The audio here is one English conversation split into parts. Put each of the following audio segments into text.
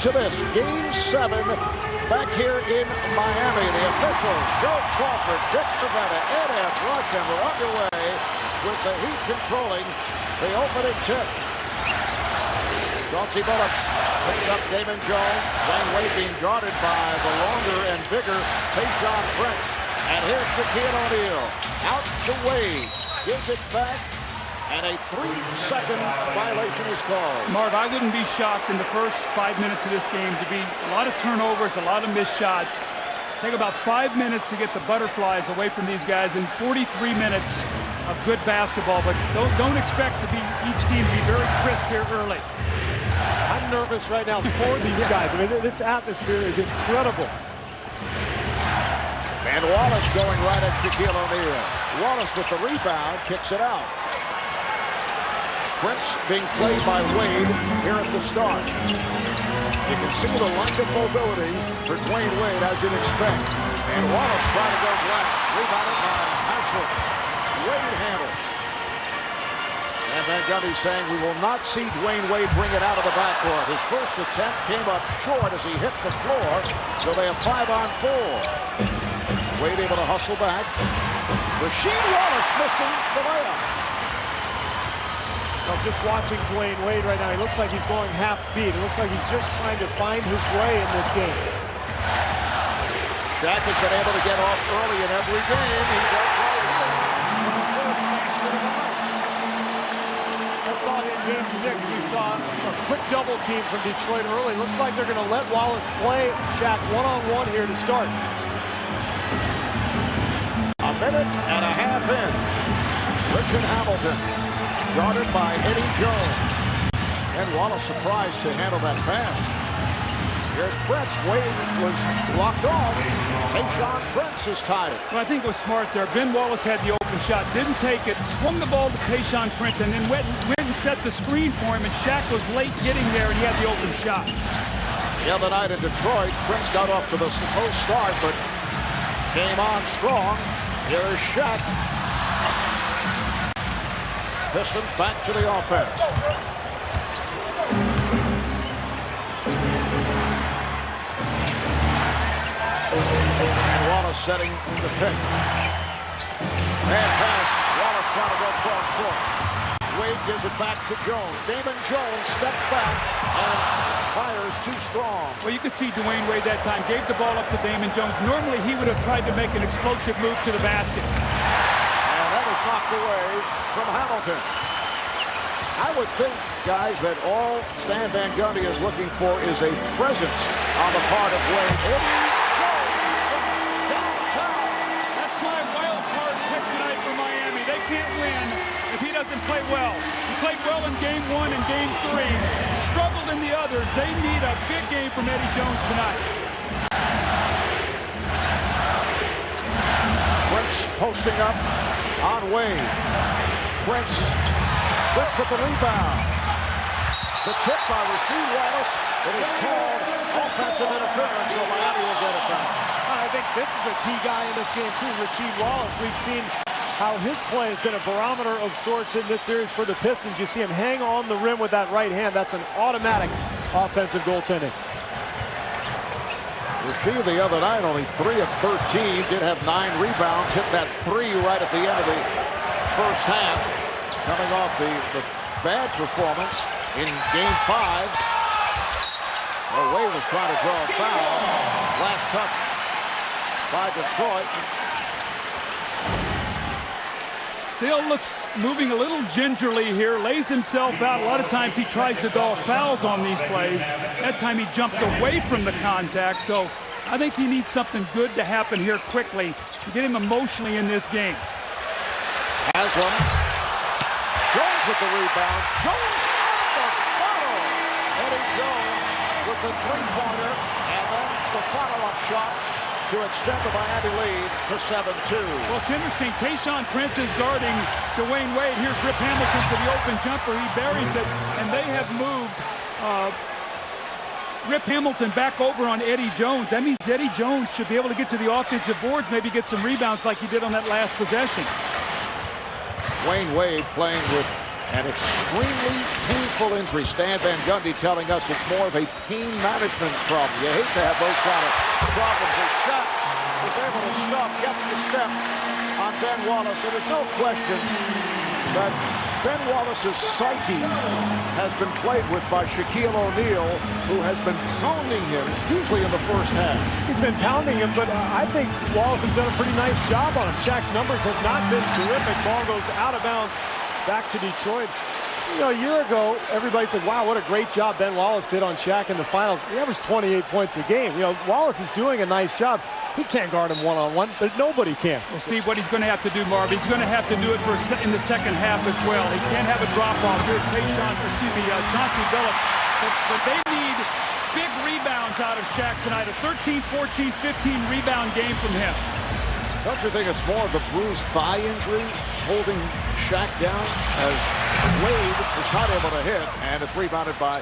to this. Game 7 back here in Miami. The officials, Joe Crawford, Dick Pavetta, Ed F. Rusham are underway with the Heat controlling the opening tip. Chauncey Billups picks up Damon Jones. Dwayne Wade being guarded by the longer and bigger Tayshaun Prince. And here's Shaquille O'Neal. Out to Wade. Gives it back. And a 3-second violation is called. Marv, I wouldn't be shocked in the first 5 minutes of this game to be a lot of turnovers, a lot of missed shots. Take about 5 minutes to get the butterflies away from these guys in 43 minutes of good basketball. But don't expect each team to be very crisp here early. I'm nervous right now for these guys. I mean, this atmosphere is incredible. And Wallace going right at Shaquille O'Neal. Wallace with the rebound, kicks it out. Prince being played by Wade here at the start. You can see the lack of mobility for Dwayne Wade as you'd expect. And Wallace trying to go glass. Rebounded by Haslett. Wade handles. And Van Gundy saying we will not see Dwayne Wade bring it out of the backcourt. His first attempt came up short as he hit the floor. So they have 5-on-4. Wade able to hustle back. Rasheed Wallace missing the layup. Well, just watching Dwayne Wade right now, he looks like he's going half speed. It looks like he's just trying to find his way in this game. Shaq has been able to get off early in every game. He does right here. I thought in Game 6 we saw a quick double team from Detroit early. Looks like they're going to let Wallace play Shaq one-on-one here to start. A minute and a half in. Richard Hamilton. Guarded by Eddie Jones. And Wallace surprised to handle that pass. Here's Prince. Wade was blocked off. Tayshaun Prince is tied it. Well, I think it was smart there. Ben Wallace had the open shot, didn't take it, swung the ball to Tayshaun Prince, and then went and set the screen for him, and Shaq was late getting there, and he had the open shot. The other night in Detroit, Prince got off to the slow start, but came on strong. Here's Shaq. Pistons back to the offense. And Wallace setting the pick. Man pass. Wallace trying to go cross court. Wade gives it back to Jones. Damon Jones steps back and fires too strong. Well, you could see Dwayne Wade that time. Gave the ball up to Damon Jones. Normally, he would have tried to make an explosive move to the basket. That was knocked away from Hamilton. I would think, guys, that all Stan Van Gundy is looking for is a presence on the part of Wade. Downtown. That's my wild card pick tonight for Miami. They can't win if he doesn't play well. He played well in Game 1 and Game 3. Struggled in the others. They need a big game from Eddie Jones tonight. Prince posting up on Wade. Prince with the rebound. The tip by Rasheed Wallace. It is called offensive interference, so Miami will get it back. I think this is a key guy in this game, too, Rasheed Wallace. We've seen how his play has been a barometer of sorts in this series for the Pistons. You see him hang on the rim with that right hand. That's an automatic offensive goaltending. Rasheed the other night, only 3 of 13, did have 9 rebounds, hit that 3 right at the end of the first half, coming off the bad performance in Game 5. Wade was trying to draw a foul. Last touch by Detroit. Still looks moving a little gingerly here, lays himself out. A lot of times he tries to draw fouls on these plays. That time he jumped away from the contact, so I think he needs something good to happen here quickly to get him emotionally in this game. Haslam. Jones with the rebound. Jones on the follow. Eddie Jones with the three-pointer, and then the follow-up shot to extend the Miami lead to 7-2. Well, it's interesting. Tayshaun Prince is guarding Dwayne Wade. Here's Rip Hamilton for the open jumper. He buries it, and they have moved Rip Hamilton back over on Eddie Jones. That means Eddie Jones should be able to get to the offensive boards, maybe get some rebounds like he did on that last possession. Dwayne Wade playing with An extremely painful injury. Stan Van Gundy telling us it's more of a pain management problem. You hate to have those kind of problems. His shot was able to stop, gets the step on Ben Wallace. And there's no question that Ben Wallace's psyche has been played with by Shaquille O'Neal, who has been pounding him, usually in the first half. He's been pounding him, but I think Wallace has done a pretty nice job on him. Shaq's numbers have not been terrific. Ball goes out of bounds back to Detroit. You know, a year ago, everybody said, wow, what a great job Ben Wallace did on Shaq in the finals. He averaged 28 points a game. You know, Wallace is doing a nice job. He can't guard him one-on-one, but nobody can. Well, Steve, what he's going to have to do, Marv, he's going to have to do it in the second half as well. He can't have a drop-off. Here's Chauncey Billups. But they need big rebounds out of Shaq tonight. A 13, 14, 15 rebound game from him. Don't you think it's more of the bruised thigh injury holding Shaq down as Wade is not able to hit, and it's rebounded by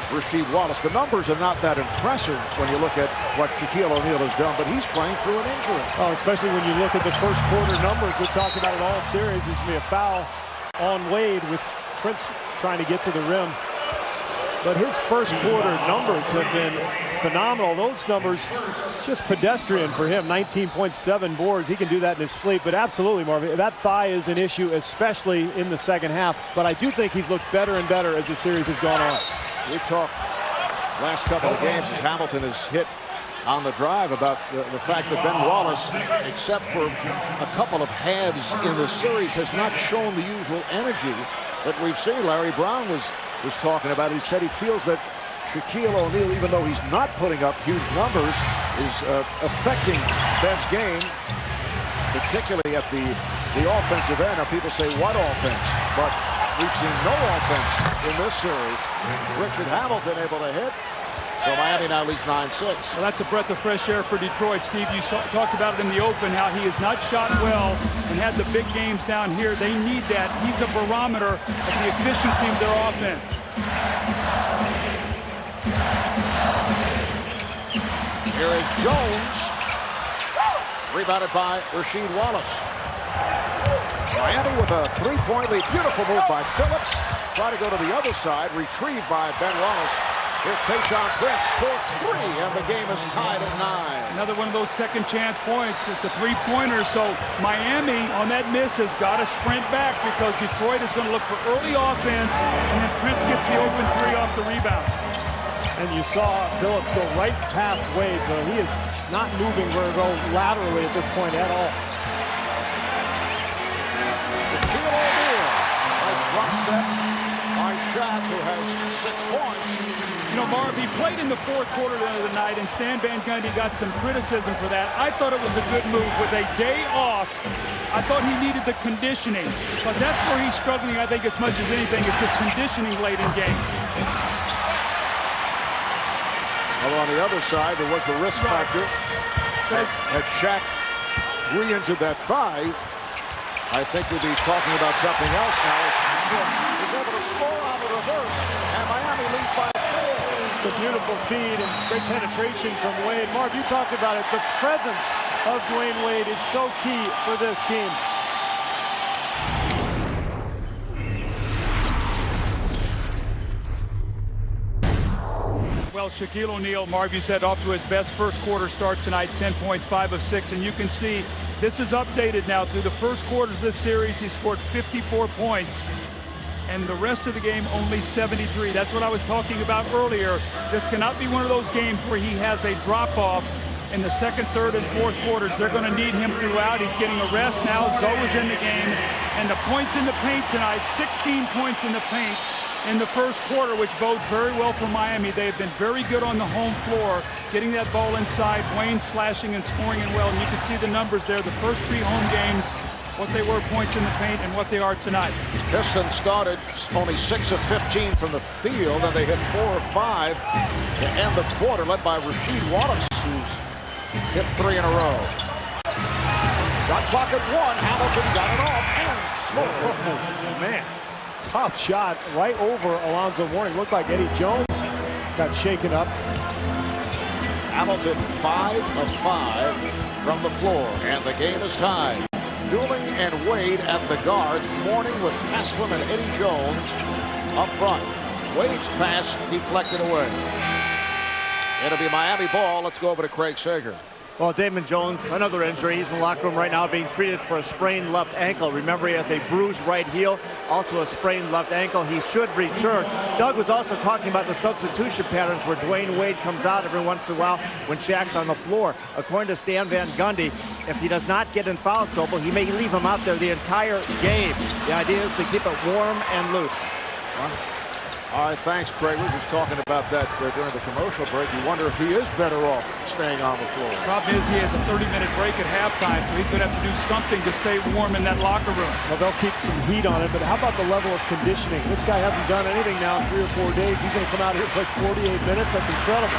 Rasheed Wallace. The numbers are not that impressive when you look at what Shaquille O'Neal has done, but he's playing through an injury. Oh, especially when you look at the first quarter numbers. We've talked about it all series. There's going to be a foul on Wade with Prince trying to get to the rim. But his first quarter numbers have been phenomenal. Those numbers just pedestrian for him. 19.7 boards. He can do that in his sleep. But absolutely, Marvin, that thigh is an issue, especially in the second half. But I do think he's looked better and better as the series has gone on. We talked last couple of games as Hamilton has hit on the drive about the fact that Ben Wallace, except for a couple of halves in the series, has not shown the usual energy that we've seen. Larry Brown was talking about it. He said he feels that Shaquille O'Neal, even though he's not putting up huge numbers, is affecting Ben's game, particularly at the offensive end. Now people say, what offense? But we've seen no offense in this series. Richard Hamilton able to hit. So Miami now leads 9-6. Well, that's a breath of fresh air for Detroit. Steve, you talked about it in the open, how he has not shot well and had the big games down here. They need that. He's a barometer of the efficiency of their offense. Here is Jones. Rebounded by Rasheed Wallace. Miami with a three-point lead. Beautiful move by Phillips. Try to go to the other side. Retrieved by Ben Wallace. Here's Tayshaun Prince for three, and the game is tied at 9. Another one of those second chance points. It's a three-pointer, so Miami on that miss has got to sprint back because Detroit is going to look for early offense, and then Prince gets the open three off the rebound. And you saw Phillips go right past Wade, so he is not moving very well laterally at this point at all. Shaquille O'Neal, nice drop step by Shaq, who has 6 points. You know, Marv, he played in the fourth quarter the other night, and Stan Van Gundy got some criticism for that. I thought it was a good move. With a day off, I thought he needed the conditioning. But that's where he's struggling, I think, as much as anything. It's his conditioning late in game. Although on the other side, there was the risk factor. Had Shaq re-injured that thigh, I think we'd be talking about something else now. Smith is able to score on the reverse, and Miami leads by 4. It's a beautiful feed and great penetration from Wade. Marv, you talked about it. The presence of Dwayne Wade is so key for this team. Well, Shaquille O'Neal, Marv, you said, off to his best first quarter start tonight, 10 points, 5 of 6. And you can see this is updated now. Through the first quarter of this series, he scored 54 points. And the rest of the game, only 73. That's what I was talking about earlier. This cannot be one of those games where he has a drop-off in the second, third, and fourth quarters. They're going to need him throughout. He's getting a rest now. Zoe's in the game. And the points in the paint tonight, 16 points in the paint in the first quarter, which bodes very well for Miami. They have been very good on the home floor, getting that ball inside. Wayne slashing and scoring it well. And you can see the numbers there. The first 3 home games, what they were points in the paint and what they are tonight. Pistons started only 6 of 15 from the field, and they hit 4 of 5 to end the quarter, led by Rasheed Wallace, who's hit 3 in a row. Shot clock at 1. Hamilton got it off and scored. Oh, man, tough shot right over Alonzo Mourning. Looked like Eddie Jones got shaken up. Hamilton 5 of 5 from the floor, and the game is tied. Dueling and Wade at the guards. Mourning with Haslam and Eddie Jones up front. Wade's pass deflected away. It'll be Miami ball. Let's go over to Craig Sager. Well, Damon Jones, another injury. He's in the locker room right now being treated for a sprained left ankle. Remember, he has a bruised right heel, also a sprained left ankle. He should return. Doug was also talking about the substitution patterns where Dwayne Wade comes out every once in a while when Shaq's on the floor. According to Stan Van Gundy, if he does not get in foul trouble, he may leave him out there the entire game. The idea is to keep it warm and loose. All right, thanks, Craig. We were just talking about that during the commercial break. You wonder if he is better off staying on the floor. Problem is he has a 30-minute break at halftime, so he's going to have to do something to stay warm in that locker room. Well, they'll keep some heat on it, but how about the level of conditioning? This guy hasn't done anything now in 3 or 4 days. He's going to come out here for like 48 minutes. That's incredible.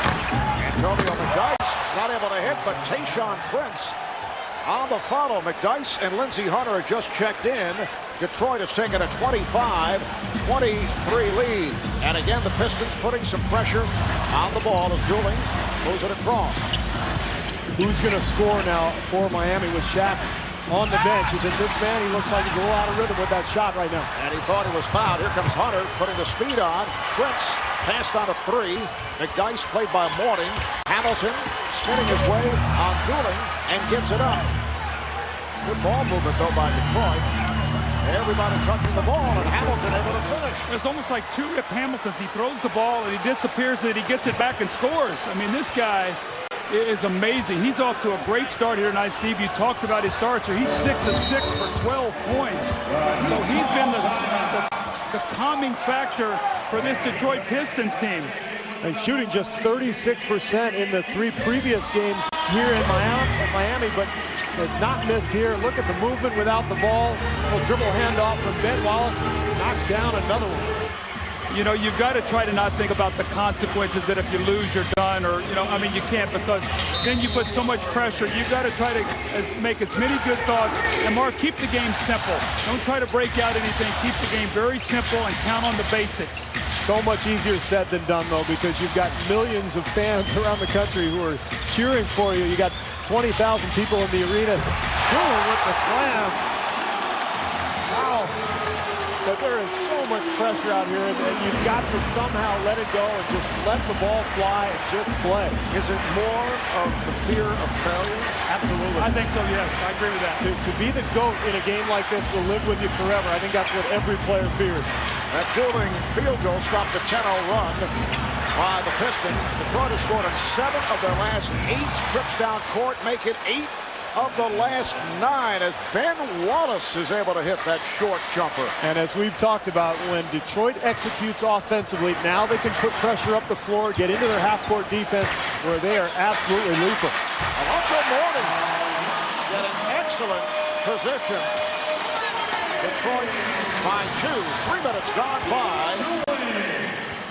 Antonio McDyess not able to hit, but Tayshaun Prince on the follow. McDyess and Lindsey Hunter have just checked in. Detroit has taken a 25-23 lead. And again, the Pistons putting some pressure on the ball as Dooling moves it across. Who's going to score now for Miami with Shaq on the bench? Is it this man? He looks like he's a little out of rhythm with that shot right now. And he thought he was fouled. Here comes Hunter putting the speed on. Prince passed on a 3. McDyess played by Mourning. Hamilton spinning his way on Dooling and gives it up. Good ball movement, though, by Detroit. Everybody touching the ball, and Hamilton able to finish. It's almost like 2 Rip Hamiltons. He throws the ball, and he disappears, and then he gets it back and scores. I mean, this guy is amazing. He's off to a great start here tonight, Steve. You talked about his starts here. He's 6 of 6 for 12 points. So he's been the calming factor for this Detroit Pistons team. And shooting just 36% in the 3 previous games here in Miami, but has not missed here. Look at the movement without the ball. A dribble handoff from Ben Wallace. Knocks down another one. You know, you've got to try to not think about the consequences that if you lose, you're done. Or, you know, I mean, you can't, because then you put so much pressure. You've got to try to make as many good thoughts. And, Mark, keep the game simple. Don't try to break out anything. Keep the game very simple and count on the basics. So much easier said than done, though, because you've got millions of fans around the country who are cheering for you. You got 20,000 people in the arena. Boom, with the slam. Wow. But there is so much pressure out here, and you've got to somehow let it go and just let the ball fly and just play. Is it more of the fear of failure? Absolutely. I think so, yes. I agree with that. To be the GOAT in a game like this will live with you forever. I think that's what every player fears. That Dooling field goal stopped the 10-0 run by the Pistons. Detroit has scored in 7 of their last 8 trips down court, make it 8 of the last 9 as Ben Wallace is able to hit that short jumper. And as we've talked about, when Detroit executes offensively, now they can put pressure up the floor, get into their half-court defense where they are absolutely lethal. Alonzo Mourning getting excellent position. Detroit by 2. 3 minutes gone by.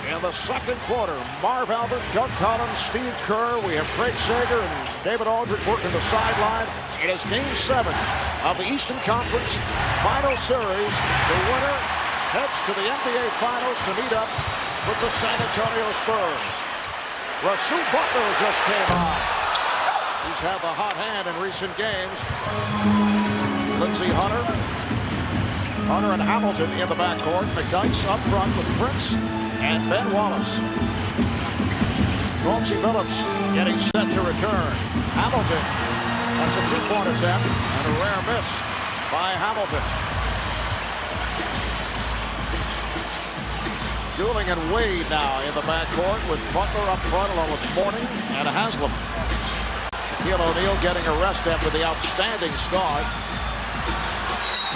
In the second quarter, Marv Albert, Doug Collins, Steve Kerr. We have Craig Sager and David Aldridge working the sideline. It is Game 7 of the Eastern Conference Final Series. The winner heads to the NBA Finals to meet up with the San Antonio Spurs. Rasul Butler just came on. He's had the hot hand in recent games. Lindsey Hunter. Hunter and Hamilton in the backcourt. McDyess up front with Prince and Ben Wallace. Chauncey Billups getting set to return. Hamilton. That's a 2-point attempt and a rare miss by Hamilton. Dooling and Wade now in the backcourt with Butler up front along with Mourning and Haslam. Shaquille O'Neal getting a rest after the outstanding start.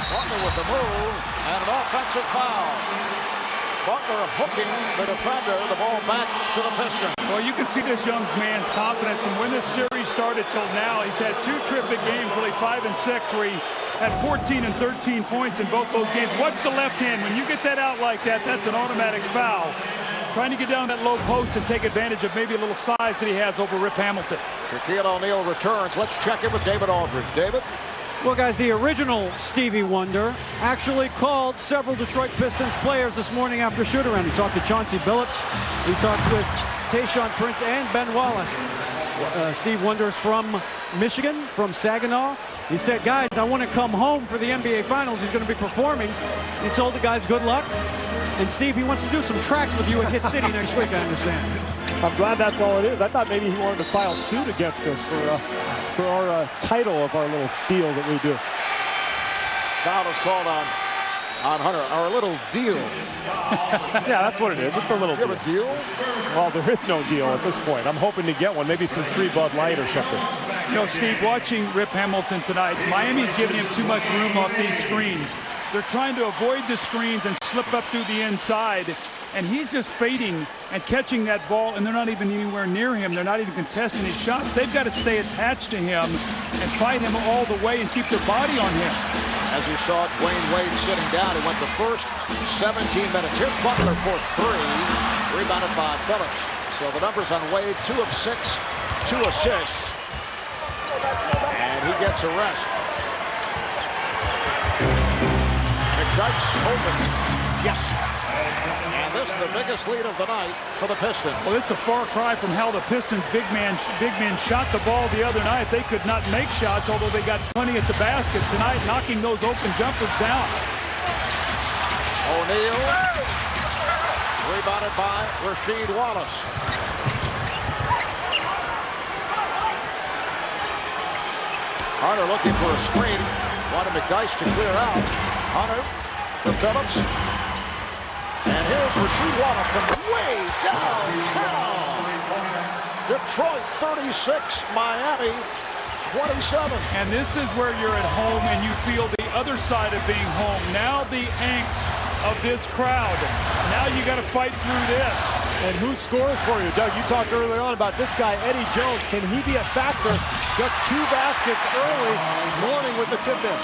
Butler with the move and an offensive foul. Butler hooking the defender, the ball back to the Pistons. Well, you can see this young man's confidence from when this series started till now. He's had 2 terrific games, really 5 and 6, where he had 14 and 13 points in both those games. Watch the left hand. When you get that out like that, that's an automatic foul. Trying to get down that low post and take advantage of maybe a little size that he has over Rip Hamilton. Shaquille O'Neal returns. Let's check in with David Aldridge. David? Well, guys, the original Stevie Wonder actually called several Detroit Pistons players this morning after shoot-around. He talked to Chauncey Billups. He talked with Tayshaun Prince and Ben Wallace. Steve Wonder's from Michigan, from Saginaw. He said, guys, I want to come home for the NBA Finals. He's going to be performing. He told the guys good luck. And Steve, he wants to do some tracks with you at Hit City next week, I understand. I'm glad that's all it is. I thought maybe he wanted to file suit against us for our title of our little deal that we do. Foul is called on Hunter. Our little deal. Yeah, that's what it is. It's a little Do you have a deal? Well, there is no deal at this point. I'm hoping to get one. Maybe some free Bud Light or something. You know, Steve, watching Rip Hamilton tonight, Miami's giving him too much room off these screens. They're trying to avoid the screens and slip up through the inside. And he's just fading and catching that ball, and they're not even anywhere near him. They're not even contesting his shots. They've got to stay attached to him and fight him all the way and keep their body on him. As you saw Dwayne Wade sitting down, he went the first 17 minutes. Here's Butler for three, rebounded by Phillips. So the numbers on Wade, 2 of 6, 2 assists. And he gets a rest. McDyke's open. Yes. And this the biggest lead of the night for the Pistons. Well, it's a far cry from how the Pistons big men shot the ball the other night. They could not make shots, although they got plenty at the basket tonight, knocking those open jumpers down. O'Neal, rebounded by Rasheed Wallace. Hunter looking for a screen. Wanted McDyke to clear out. Hunter for Phillips. And here's Rasheed Wallace from way downtown. Detroit 36, Miami 27. And this is where you're at home and you feel the other side of being home. Now the angst of this crowd. Now you got to fight through this. And who scores for you? Doug, you talked earlier on about this guy, Eddie Jones. Can he be a factor? Just 2 baskets early morning with the tip-in.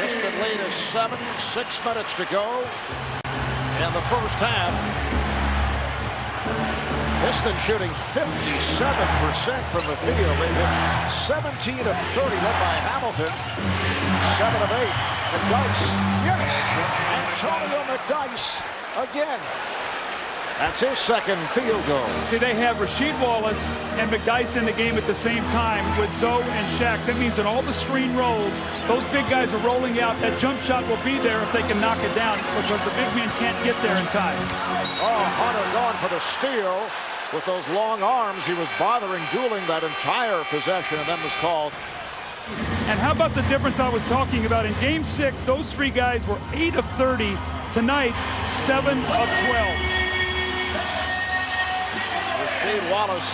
Piston lead is 7, 6 minutes to go in the first half. Pistons shooting 57% from the field. They hit 17 of 30, led by Hamilton. 7 of 8. McDyke, yes! Antonio McDyke again. That's his second field goal. See, they have Rasheed Wallace and McDyke in the game at the same time with Zoe and Shaq. That means that all the screen rolls, those big guys are rolling out. That jump shot will be there if they can knock it down because the big men can't get there in time. Oh, Hunter going for the steal. With those long arms, he was bothering Dooling that entire possession and then was called. And how about the difference I was talking about? In Game 6, those 3 guys were 8 of 30. Tonight, 7 of 12. Rasheed Wallace,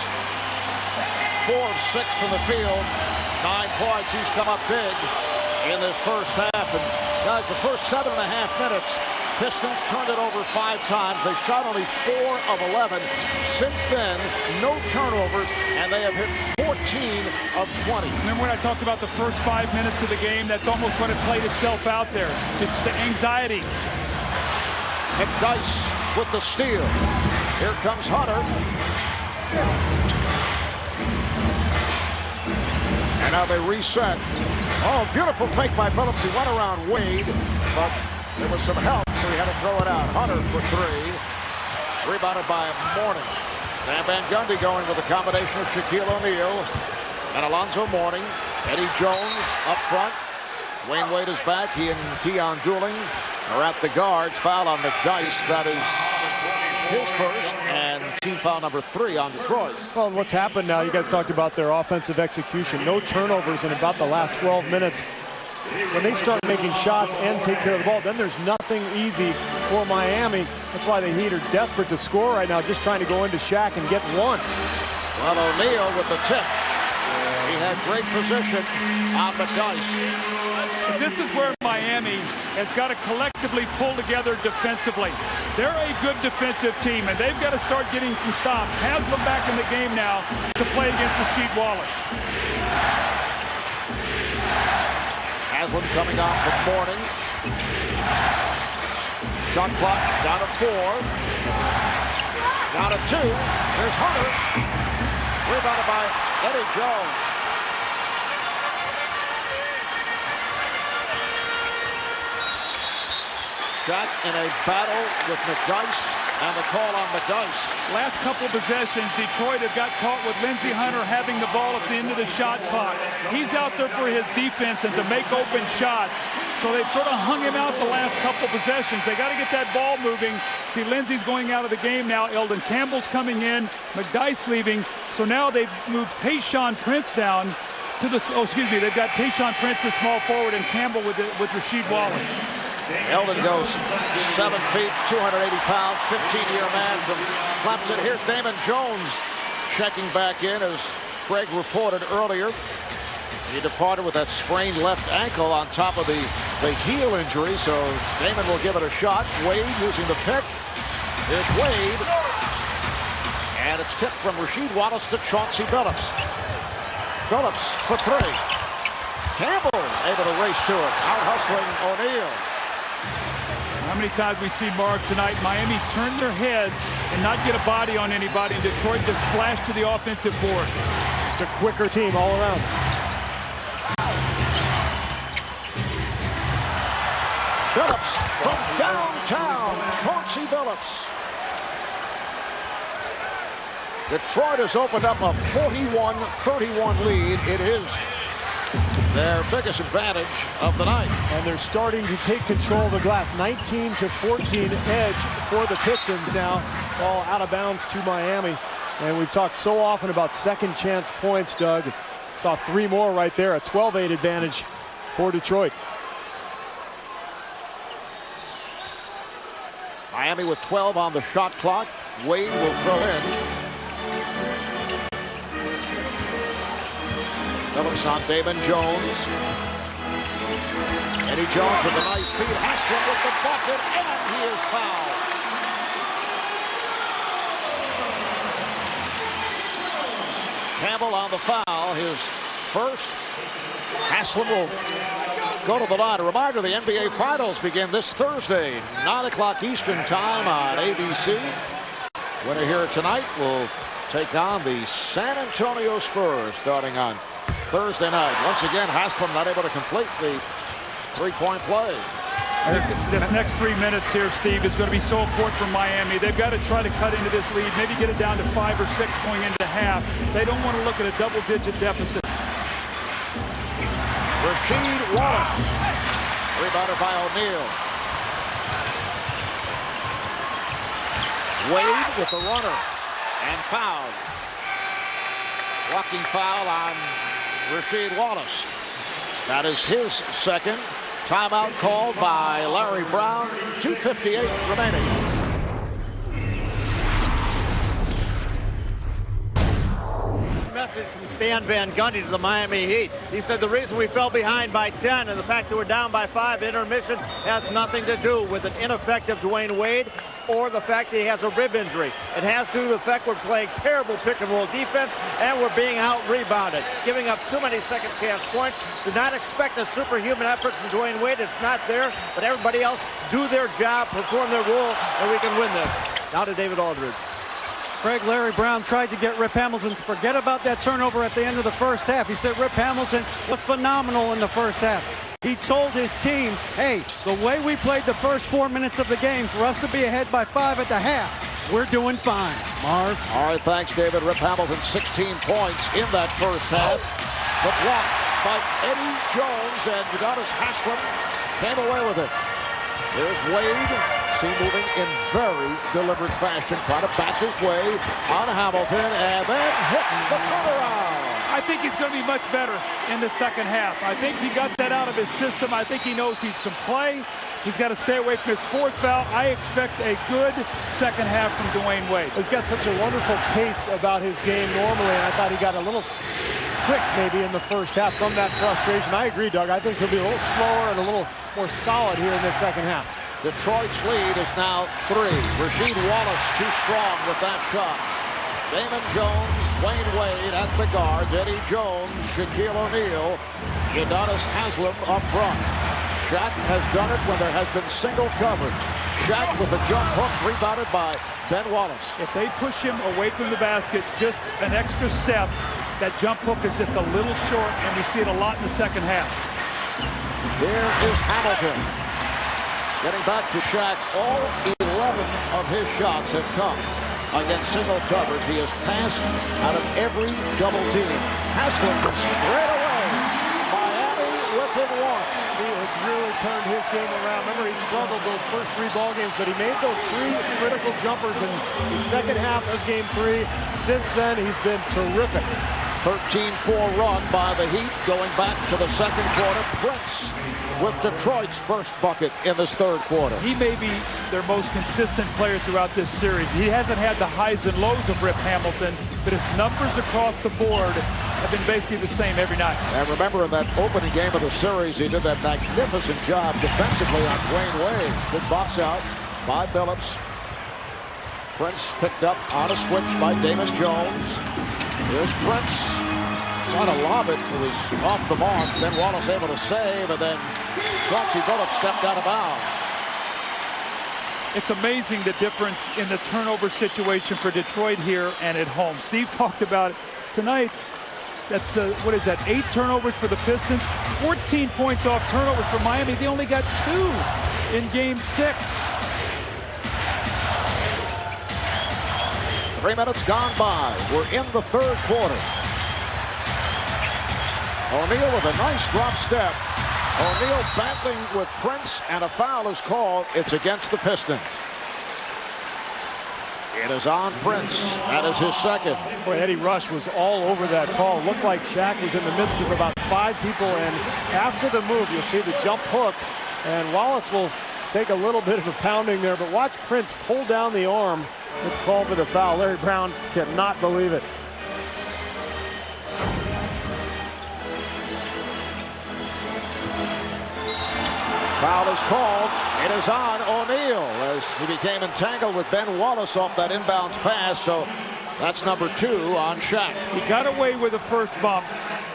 4 of 6 from the field, 9 points. He's come up big in this first half. And guys, the first 7.5 minutes, Pistons turned it over 5 times. They shot only 4 of 11. Since then, no turnovers, and they have hit 14 of 20. Remember when I talked about the first 5 minutes of the game? That's almost when it played itself out there. It's the anxiety. McDyke with the steal. Here comes Hunter. And now they reset. Oh, beautiful fake by Phillips. He went around Wade, but there was some help, so he had to throw it out. Hunter for 3. Rebounded by Mourning. And Van Gundy going with a combination of Shaquille O'Neal and Alonzo Mourning. Eddie Jones up front. Dwayne Wade is back. He and Keon Dooling are at the guards. Foul on McDyke. That is his first, and team foul number 3 on Detroit. Well, what's happened now, you guys talked about their offensive execution. No turnovers in about the last 12 minutes. When they start making shots and take care of the ball, then there's nothing easy for Miami. That's why the Heat are desperate to score right now, just trying to go into Shaq and get 1. Well, O'Neal with the tip. He had great position on McDyke. This is where Miami has got to collectively pull together defensively. They're a good defensive team, and they've got to start getting some stops. Haslam back in the game now to play against Rasheed Wallace. Haslam coming on from Mourning. Shot clock down to 4. Down to 2. There's Hunter. Rebounded by Eddie Jones. Shaq in a battle with McDyke. And the call on McDyess. Last couple of possessions, Detroit have got caught with Lindsey Hunter having the ball at the end of the shot clock. He's out there for his defense and to make open shots. So they've sort of hung him out the last couple of possessions. They got to get that ball moving. See, Lindsey's going out of the game now. Eldon Campbell's coming in. McDyess leaving. So now they've moved Tayshaun Prince down to the, they've got Tayshaun Prince, the small forward, and Campbell with Rasheed Wallace. Eldon goes 7 feet, 280 pounds, 15-year man from Clemson. Here's Damon Jones checking back in, as Craig reported earlier. He departed with that sprained left ankle on top of the heel injury, so Damon will give it a shot. Wade using the pick. Here's Wade. And it's tipped from Rasheed Wallace to Chauncey Billups. Billups for three. Campbell able to race to it. Out hustling O'Neal. How many times we see Mark tonight, Miami turn their heads and not get a body on anybody, and Detroit just flash to the offensive board. Just a quicker team all around. Billups from downtown. Chauncey Billups. Detroit has opened up a 41-31 lead. It is their biggest advantage of the night. And they're starting to take control of the glass. 19-14 edge for the Pistons now. Ball out of bounds to Miami. And we've talked so often about second chance points, Doug. Saw 3 more right there. A 12-8 advantage for Detroit. Miami with 12 on the shot clock. Wade will throw in. Billups on Damon Jones. Eddie Jones with a nice feed. Haslem with the bucket, and he is fouled. Campbell on the foul, his first. Haslem will go to the line. A reminder, the NBA Finals begin this Thursday, 9 o'clock Eastern Time on ABC. Winner here tonight will take on the San Antonio Spurs starting on Thursday night. Once again, Haslem not able to complete the three-point play. This next 3 minutes here, Steve, is going to be so important for Miami. They've got to try to cut into this lead, maybe get it down to 5 or 6 going into half. They don't want to look at a double-digit deficit. Rasheed Wallace, rebounded by O'Neal. Wade with the runner and fouled. Walking foul on Rasheed Wallace. That is his second. Timeout called by Larry Brown. 2:58 remaining. Message from Stan Van Gundy to the Miami Heat. He said the reason we fell behind by 10 and the fact that we're down by 5 intermission has nothing to do with an ineffective Dwayne Wade or the fact that he has a rib injury. It has to do with the fact we're playing terrible pick-and-roll defense and we're being out-rebounded, giving up too many second-chance points. Do not expect a superhuman effort from Dwayne Wade. It's not there, but everybody else do their job, perform their role, and we can win this. Now to David Aldridge. Craig, Larry Brown tried to get Rip Hamilton to forget about that turnover at the end of the first half. He said Rip Hamilton was phenomenal in the first half. He told his team, hey, the way we played the first 4 minutes of the game, for us to be ahead by 5 at the half, we're doing fine. Marv? All right, thanks, David. Rip Hamilton, 16 points in that first half. The block by Eddie Jones, and Udonis Haslem came away with it. There's Wade, seen moving in very deliberate fashion, trying to back his way on Hamilton, and then hits the turnaround. I think he's going to be much better in the second half. I think he got that out of his system. I think he knows he can play. He's got to stay away from his fourth foul. I expect a good second half from Dwayne Wade. He's got such a wonderful pace about his game normally, and I thought he got a little quick maybe in the first half from that frustration. I agree, Doug. I think he'll be a little slower and a little more solid here in the second half. Detroit's lead is now 3. Rasheed Wallace too strong with that shot. Damon Jones, Dwayne Wade at the guards. Eddie Jones, Shaquille O'Neal, Udonis Haslem up front. Shaq has done it when there has been single coverage. Shaq with the jump hook, rebounded by Ben Wallace. If they push him away from the basket just an extra step, that jump hook is just a little short, and we see it a lot in the second half. Here is Hamilton. Getting back to Shaq, all 11 of his shots have come against single coverage. He has passed out of every double team. Haslem from straight away. Miami within one. He has really turned his game around. Remember, he struggled those first 3 ball games, but he made those 3 critical jumpers in the second half of game 3. Since then, he's been terrific. 13-4 run by the Heat going back to the second quarter. Prince with Detroit's first bucket in this third quarter. He may be their most consistent player throughout this series. He hasn't had the highs and lows of Rip Hamilton, but his numbers across the board have been basically the same every night. And remember, in that opening game of the series, he did that magnificent job defensively on Dwayne Wade. Good box out by Billups. Prince picked up on a switch by Damon Jones. Here's Prince trying to lob it. It was off the mark. Then Wallace able to save, and then Chauncey Billups stepped out of bounds. It's amazing the difference in the turnover situation for Detroit here and at home. Steve talked about it tonight. That's, what is that, 8 turnovers for the Pistons, 14 points off turnovers for Miami. They only got 2 in game 6. 3 minutes gone by. We're in the third quarter. O'Neal with a nice drop step. O'Neal battling with Prince, and a foul is called. It's against the Pistons. It is on Prince. That is his second. Boy, Eddie Rush was all over that call. Looked like Shaq was in the midst of about 5 people, and after the move, you'll see the jump hook, and Wallace will take a little bit of a pounding there, but watch Prince pull down the arm. It's called for the foul. Larry Brown cannot believe it. Foul is called. It is on O'Neal as he became entangled with Ben Wallace off that inbounds pass. So that's number 2 on Shaq. He got away with the first bump,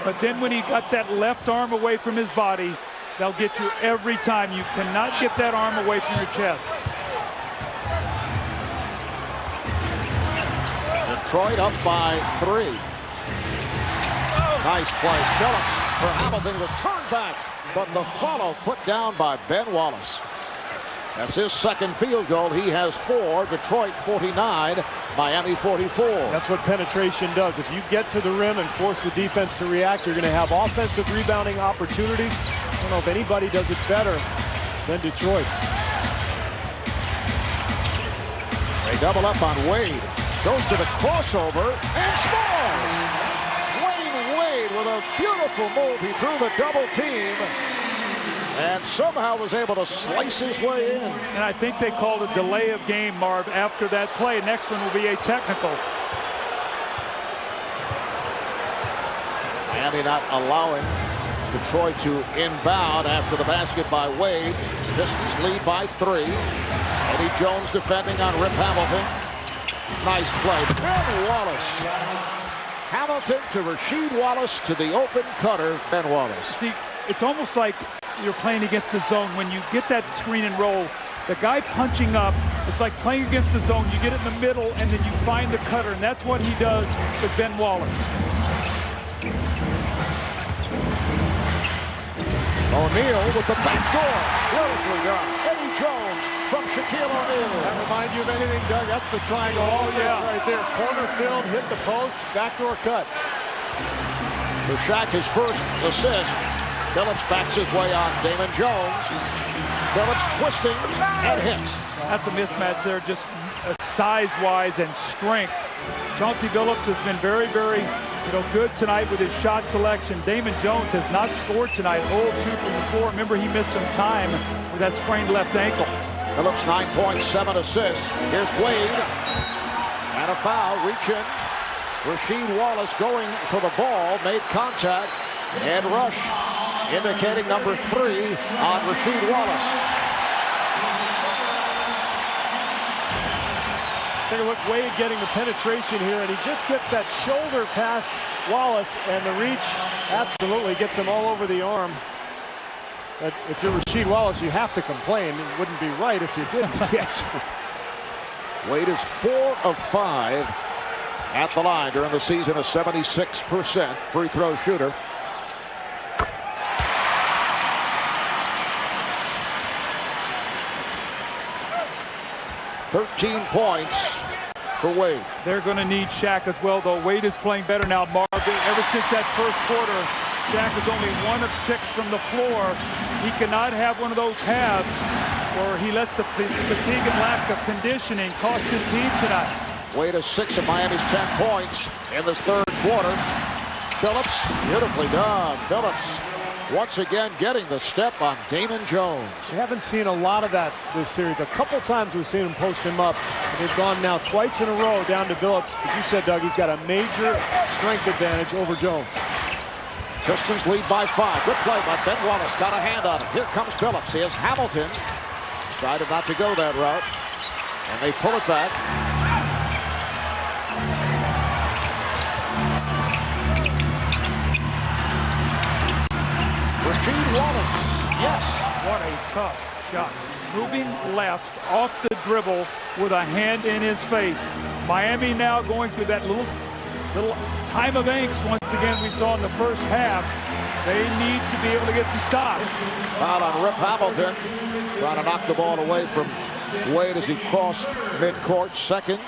but then when he got that left arm away from his body, they'll get you every time. You cannot get that arm away from your chest. Detroit up by 3. Nice play. Phillips for Hamilton was turned back, but the follow put down by Ben Wallace. That's his second field goal. He has 4. Detroit 49, Miami 44. That's what penetration does. If you get to the rim and force the defense to react, you're going to have offensive rebounding opportunities. I don't know if anybody does it better than Detroit. They double up on Wade. Goes to the crossover and scores! Wade with a beautiful move. He threw the double team and somehow was able to slice his way in. And I think they called a delay of game, Marv, after that play. Next one will be a technical. Miami not allowing Detroit to inbound after the basket by Wade. Pistons lead by 3. Eddie Jones defending on Rip Hamilton. Nice play. Ben Wallace. Hamilton to Rasheed Wallace to the open cutter, Ben Wallace. See, it's almost like you're playing against the zone. When you get that screen and roll, the guy punching up, it's like playing against the zone. You get it in the middle, and then you find the cutter, and that's what he does with Ben Wallace. O'Neal with the back door. Beautifully done. Eddie Jones from Shaquille O'Neal. That remind you of anything, Doug? That's the triangle. Oh, yeah. Right there. Corner filled, hit the post, backdoor cut. For Shaq, his first assist. Billups backs his way on Damon Jones. Billups twisting and hits. That's a mismatch there, just size-wise and strength. Chauncey Billups has been very, very good tonight with his shot selection. Damon Jones has not scored tonight. 0 of 2 from the floor. Remember, he missed some time with that sprained left ankle. Billups 9 points, 7 assists. Here's Wade. And a foul, reach in. Rasheed Wallace going for the ball, made contact, and rush, indicating number 3 on Rasheed Wallace. Take a look, Wade getting the penetration here, and he just gets that shoulder past Wallace, and the reach absolutely gets him all over the arm. But if you're Rasheed Wallace, you have to complain. It wouldn't be right if you didn't. Yes. Wade is 4 of 5 at the line during the season, a 76% free throw shooter. 13 points for Wade. They're going to need Shaq as well, though. Wade is playing better now, Marv. Ever since that first quarter, Shaq is only 1 of 6 from the floor. He cannot have one of those halves where he lets the fatigue and lack of conditioning cost his team tonight. Wade is 6 of Miami's 10 points in this third quarter. Phillips, beautifully done. Phillips once again getting the step on Damon Jones. We haven't seen a lot of that this series. A couple times we've seen him post him up. And they've gone now twice in a row down to Phillips. As you said, Doug, he's got a major strength advantage over Jones. Pistons lead by 5. Good play by Ben Wallace. Got a hand on it. Here comes Phillips. Here's Hamilton. Decided not to go that route. And they pull it back. Rasheed Wallace. Yes. What a tough shot. Moving left off the dribble with a hand in his face. Miami now going through that little time of angst once again we saw in the first half. They need to be able to get some stops. Foul on Rip Hamilton. Trying to knock the ball away from Wade as he crossed midcourt. Second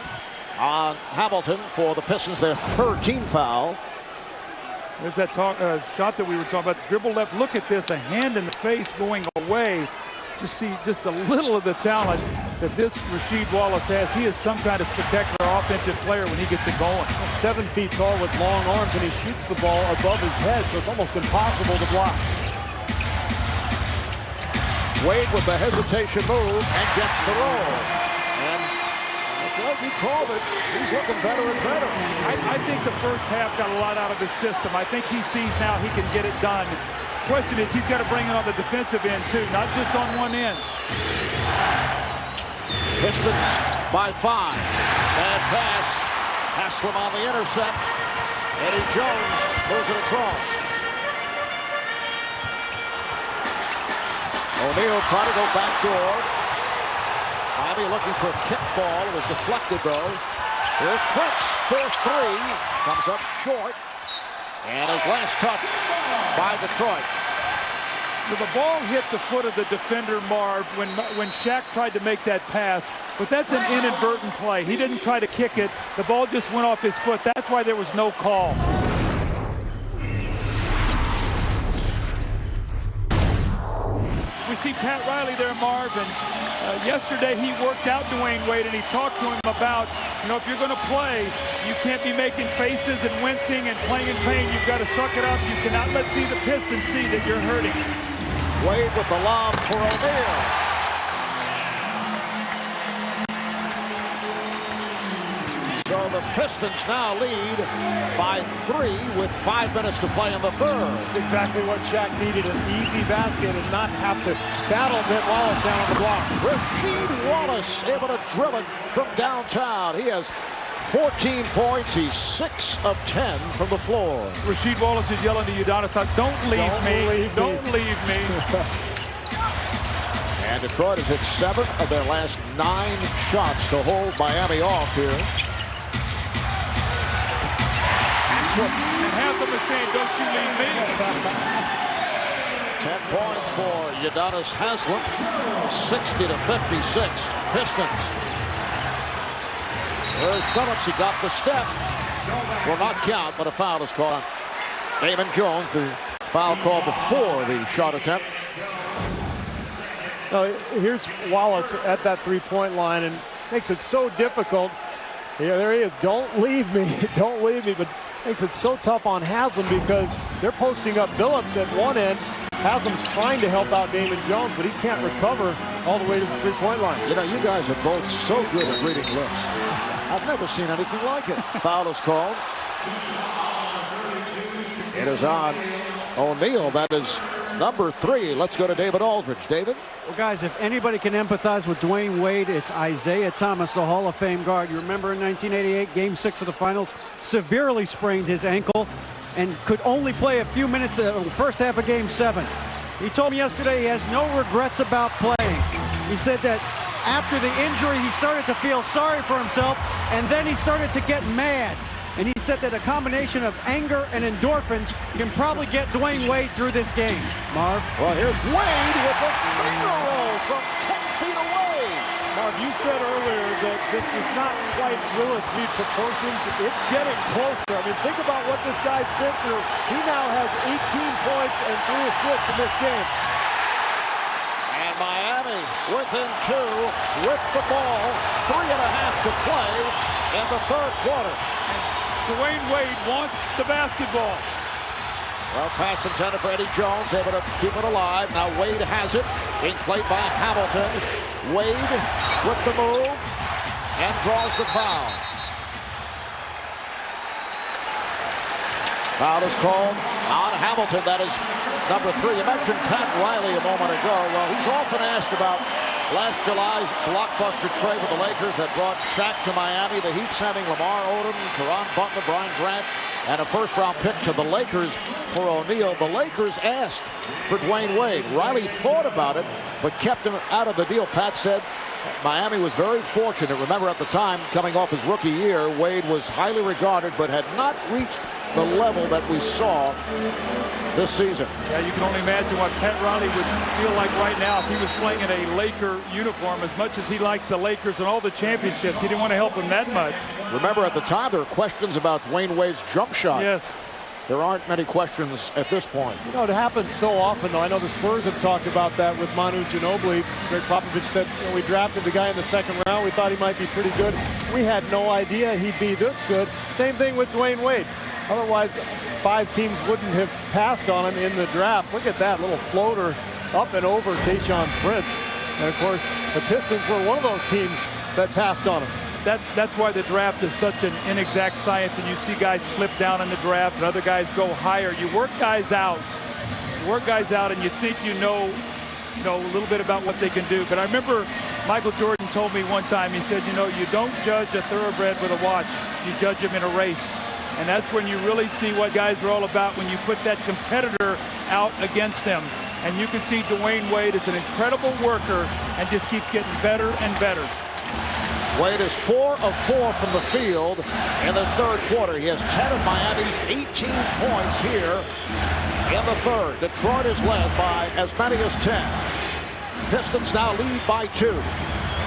on Hamilton for the Pistons, their third team foul. There's that shot that we were talking about. Dribble left. Look at this. A hand in the face going away. Just see just a little of the talent that this Rasheed Wallace has. He is some kind of spectacular offensive player when he gets it going. 7 feet tall with long arms, and he shoots the ball above his head, so it's almost impossible to block. Wade with the hesitation move and gets the roll. And well, you called it. He's looking better and better. I think the first half got a lot out of his system. I think he sees now he can get it done. Question is, he's got to bring it on the defensive end too, not just on one end. Pistons by 5. Bad pass. Haslam on the intercept. Eddie Jones moves it across. O'Neal trying to go backdoor. Miami looking for a kick ball. It was deflected though. Here's Prince. First 3. Comes up short. And his last touch by Detroit. The ball hit the foot of the defender, Marv, when Shaq tried to make that pass. But that's an inadvertent play. He didn't try to kick it. The ball just went off his foot. That's why there was no call. We see Pat Riley there, Marv, and yesterday he worked out Dwayne Wade and he talked to him about, if you're going to play, you can't be making faces and wincing and playing in pain. You've got to suck it up. You cannot let the Pistons see that you're hurting. Wade with the lob for O'Neal. So the Pistons now lead by 3 with 5 minutes to play in the third. It's exactly what Shaq needed, an easy basket and not have to battle Ben Wallace down on the block. Rasheed Wallace able to drill it from downtown. He has 14 points. He's 6 of 10 from the floor. Rasheed Wallace is yelling to Udonis, don't leave me. Don't leave me. And Detroit has hit 7 of their last 9 shots to hold Miami off here. And half of them are saying, don't you leave me. 10 points for Udonis Haslem. 60-56 Pistons. There's Phillips. He got the step. Will not count, but a foul is called on Damon Jones. The foul call before the shot attempt. Here's Wallace at that three-point line and makes it so difficult. Yeah, there he is. Don't leave me. Don't leave me. But makes it so tough on Haslem because they're posting up Phillips at one end. Haslam's trying to help out Damon Jones, but he can't recover all the way to the three-point line. You guys are both so good at reading lips. I've never seen anything like it. Foul is called. It is on O'Neal. That is number 3. Let's go to David Aldridge. David? Well, guys, if anybody can empathize with Dwayne Wade, it's Isaiah Thomas, the Hall of Fame guard. You remember in 1988, Game 6 of the Finals, severely sprained his ankle and could only play a few minutes in the first half of Game 7. He told me yesterday he has no regrets about playing. He said that after the injury, he started to feel sorry for himself, and then he started to get mad. And he said that a combination of anger and endorphins can probably get Dwayne Wade through this game. Marv? Well, here's Wade with a finger roll from 10 feet away. Mark, you said earlier that this does not quite Willis need proportions. It's getting closer. I mean, think about what this guy's been through. He now has 18 points and 3 assists in this game. And Miami within 2 with the ball. 3.5 to play in the third quarter. Dwayne Wade wants the basketball. Well, pass intended for Eddie Jones, able to keep it alive. Now Wade has it, being played by Hamilton. Wade with the move and draws the foul. Foul is called on Hamilton. That is number 3. You mentioned Pat Riley a moment ago. Well, he's often asked about last July's blockbuster trade with the Lakers that brought Shaq to Miami. The Heat sending Lamar Odom, Caron Butler, Brian Grant, and a first-round pick to the Lakers for O'Neal. The Lakers asked for Dwayne Wade. Riley thought about it, but kept him out of the deal. Pat said Miami was very fortunate. Remember, at the time, coming off his rookie year, Wade was highly regarded, but had not reached the level that we saw this season. Yeah, you can only imagine what Pat Riley would feel like right now if he was playing in a Laker uniform. As much as he liked the Lakers and all the championships, he didn't want to help them that much. Remember, at the time, there were questions about Dwayne Wade's jump shot. Yes. There aren't many questions at this point. You know, it happens so often, though. I know the Spurs have talked about that with Manu Ginobili. Greg Popovich said, you know, we drafted the guy in the second round. We thought he might be pretty good. We had no idea he'd be this good. Same thing with Dwayne Wade. Otherwise, 5 teams wouldn't have passed on him in the draft. Look at that little floater up and over Tayshaun Prince. And, of course, the Pistons were one of those teams that passed on him. That's why the draft is such an inexact science, and you see guys slip down in the draft and other guys go higher. You work guys out. And you think you know a little bit about what they can do. But I remember Michael Jordan told me one time, he said, you know, you don't judge a thoroughbred with a watch. You judge him in a race. And that's when you really see what guys are all about, when you put that competitor out against them. And you can see Dwayne Wade is an incredible worker and just keeps getting better and better. Wade is 4 of 4 from the field in this third quarter. He has 10 of Miami's 18 points here in the third. Detroit is led by as many as 10. Pistons now lead by 2.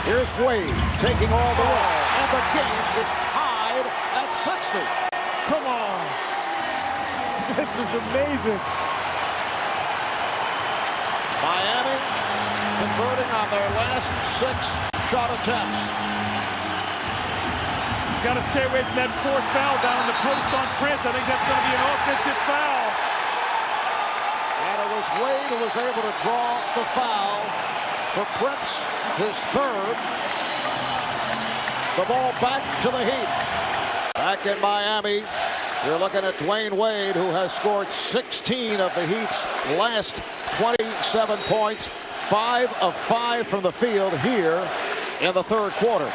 Here's Wade taking all the way. And the game is tied at 60. Come on. This is amazing. Miami converting on their last 6 shot attempts. Got to stay away from that 4th foul down in the post on Prince. I think that's going to be an offensive foul. And it was Wade who was able to draw the foul for Prince, his 3rd. The ball back to the Heat. Back in Miami, you're looking at Dwayne Wade, who has scored 16 of the Heat's last 27 points, 5 of 5 from the field here in the third quarter.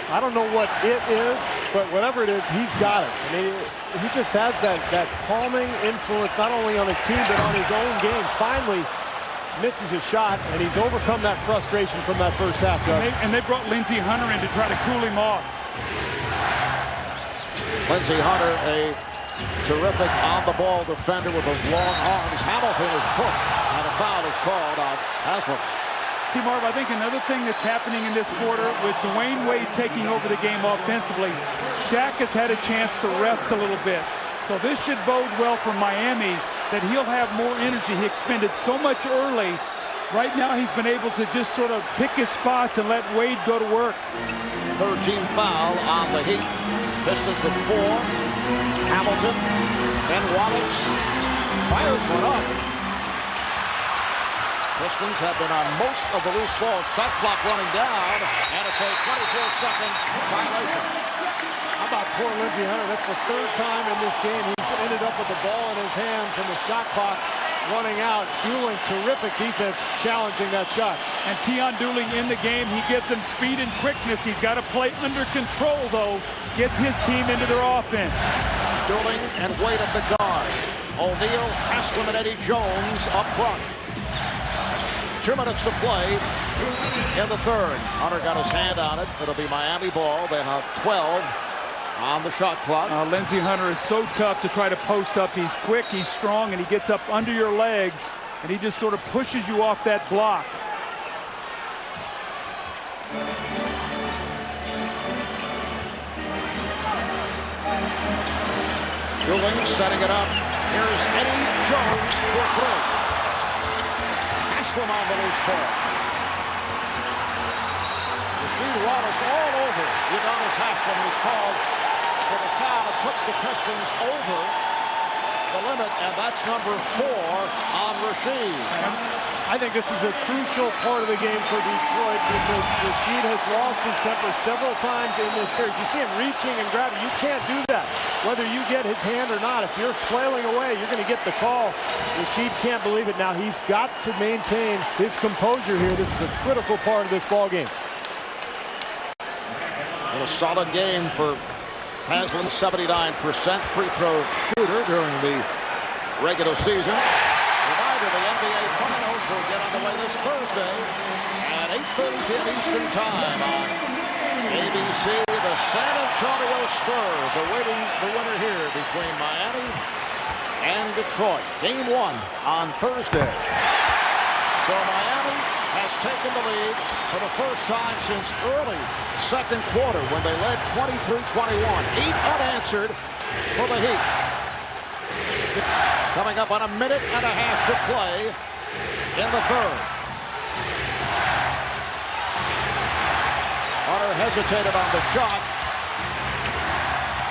I don't know what it is, but whatever it is, he's got it. I mean, he just has that calming influence, not only on his team, but on his own game. Finally misses his shot, and he's overcome that frustration from that first half. And they brought Lindsey Hunter in to try to cool him off. Lindsey Hunter, a terrific on-the-ball defender with those long arms. Hamilton is hooked, and a foul is called on Haslem. See, Marv, I think another thing that's happening in this quarter with Dwayne Wade taking over the game offensively, Shaq has had a chance to rest a little bit. So this should bode well for Miami, that he'll have more energy. He expended so much early. Right now he's been able to just sort of pick his spots and let Wade go to work. 13 foul on the Heat. Pistons with 4. Hamilton, then Wallace fires one up. Pistons have been on most of the loose balls. Shot clock running down, and it's a 24-second violation. How about poor Lindsey Hunter? That's the 3rd time in this game he's ended up with the ball in his hands and the shot clock running out. Dooling, terrific defense, challenging that shot. And Keon Dooling in the game, he gets some speed and quickness. He's got to play under control, though, get his team into their offense. Dooling and Wade at the guard. O'Neal, Haslem, and Eddie Jones up front. 2 minutes to play in the third. Hunter got his hand on it. It'll be Miami ball. They have 12 on the shot clock. Lindsey Hunter is so tough to try to post up. He's quick, he's strong, and he gets up under your legs, and he just sort of pushes you off that block. Dooling setting it up. Here's Eddie Jones for three. Haslam on the loose ball. Rasheed Wallace all over Udonis Haslam is called for the foul. It puts the Pistons over the limit, and that's number 4 on Rasheed. I think this is a crucial part of the game for Detroit because Rasheed has lost his temper several times in this series. You see him reaching and grabbing. You can't do that, whether you get his hand or not. If you're flailing away, you're going to get the call. Rasheed can't believe it. Now he's got to maintain his composure here. This is a critical part of this ball game. A solid game for Haslam, 79% free throw shooter during the regular season. Reminder, the NBA Finals will get underway this Thursday at 8:30 p.m. Eastern Time on ABC. The San Antonio Spurs awaiting the winner here between Miami and Detroit. Game 1 on Thursday. So Miami has taken the lead for the first time since early second quarter when they led 23-21. 8 unanswered for the Heat. Coming up on a minute and a half to play in the third. Hunter hesitated on the shot.